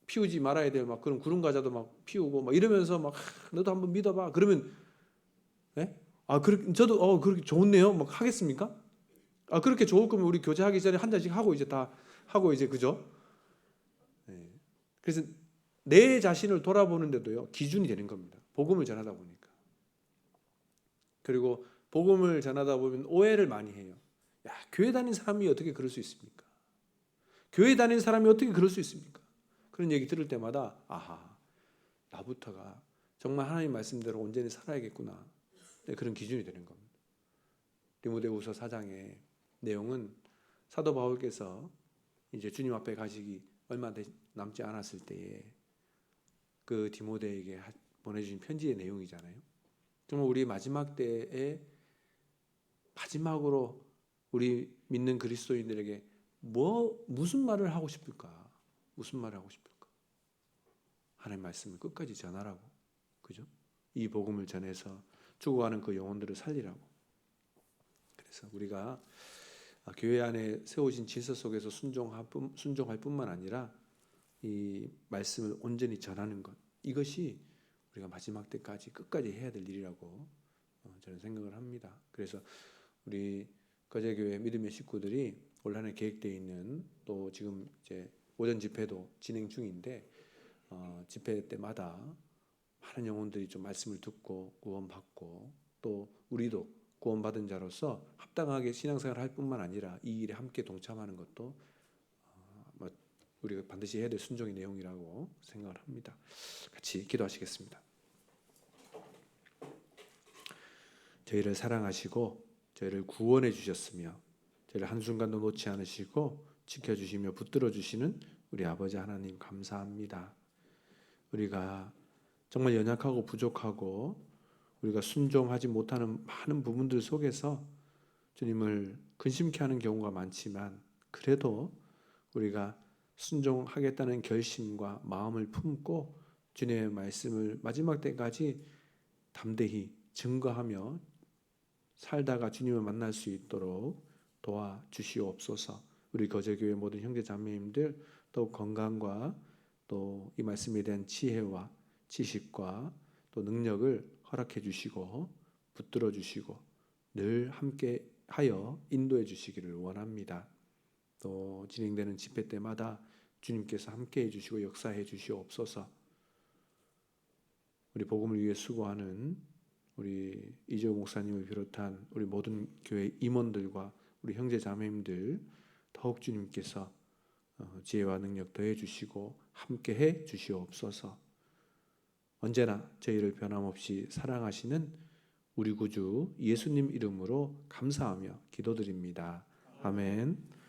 피우지 말아야 될 막 그런 구름 과자도 막 피우고 막 이러면서 막 너도 한번 믿어봐. 그러면 저도 그렇게 좋네요. 막 하겠습니까? 그렇게 좋을 거면 우리 교제하기 전에 한 잔씩 하고 이제 다 하고 이제 그죠? 그래서 내 자신을 돌아보는데도요 기준이 되는 겁니다. 복음을 전하다 보니까. 그리고 복음을 전하다 보면 오해를 많이 해요. 야, 교회 다니는 사람이 어떻게 그럴 수 있습니까? 교회 다니는 사람이 어떻게 그럴 수 있습니까? 그런 얘기 들을 때마다 아하, 나부터가 정말 하나님 말씀대로 온전히 살아야겠구나. 그런 기준이 되는 겁니다. 디모데후서 4장의 내용은 사도 바울께서 이제 주님 앞에 가시기 얼마 남지 않았을 때에 그 디모데에게 보내주신 편지의 내용이잖아요. 정말 우리 마지막 때에 마지막으로 우리 믿는 그리스도인들에게 무슨 말을 하고 싶을까? 무슨 말을 하고 싶을까? 하나님의 말씀을 끝까지 전하라고, 그죠? 이 복음을 전해서 죽어가는 그 영혼들을 살리라고. 그래서 우리가 교회 안에 세워진 질서 속에서 순종할 뿐만 아니라 이 말씀을 온전히 전하는 것, 이것이 우리가 마지막 때까지 끝까지 해야 될 일이라고 저는 생각을 합니다. 그래서 우리 거제교회 믿음의 식구들이 올 한해 계획되어 있는, 또 지금 이제 오전 집회도 진행 중인데 집회 때마다 많은 영혼들이 좀 말씀을 듣고 구원받고, 또 우리도 구원받은 자로서 합당하게 신앙생활을 할 뿐만 아니라 이 일에 함께 동참하는 것도 우리가 반드시 해야 될 순종의 내용이라고 생각을 합니다. 같이 기도하시겠습니다. 저희를 사랑하시고 저희를 구원해 주셨으며 저희를 한순간도 놓지 않으시고 지켜주시며 붙들어 주시는 우리 아버지 하나님 감사합니다. 우리가 정말 연약하고 부족하고 우리가 순종하지 못하는 많은 부분들 속에서 주님을 근심케 하는 경우가 많지만, 그래도 우리가 순종하겠다는 결심과 마음을 품고 주님의 말씀을 마지막 때까지 담대히 증거하며 살다가 주님을 만날 수 있도록 도와주시옵소서. 우리 거제교회 모든 형제 자매님들 더욱 건강과 또 이 말씀에 대한 지혜와 지식과 또 능력을 허락해 주시고 붙들어 주시고 늘 함께 하여 인도해 주시기를 원합니다. 또 진행되는 집회 때마다 주님께서 함께 해주시고 역사해 주시옵소서. 우리 복음을 위해 수고하는 우리 이재호 목사님을 비롯한 우리 모든 교회 임원들과 우리 형제 자매님들 더욱 주님께서 지혜와 능력 더해 주시고 함께 해 주시옵소서. 언제나 저희를 변함없이 사랑하시는 우리 구주 예수님 이름으로 감사하며 기도드립니다. 아멘.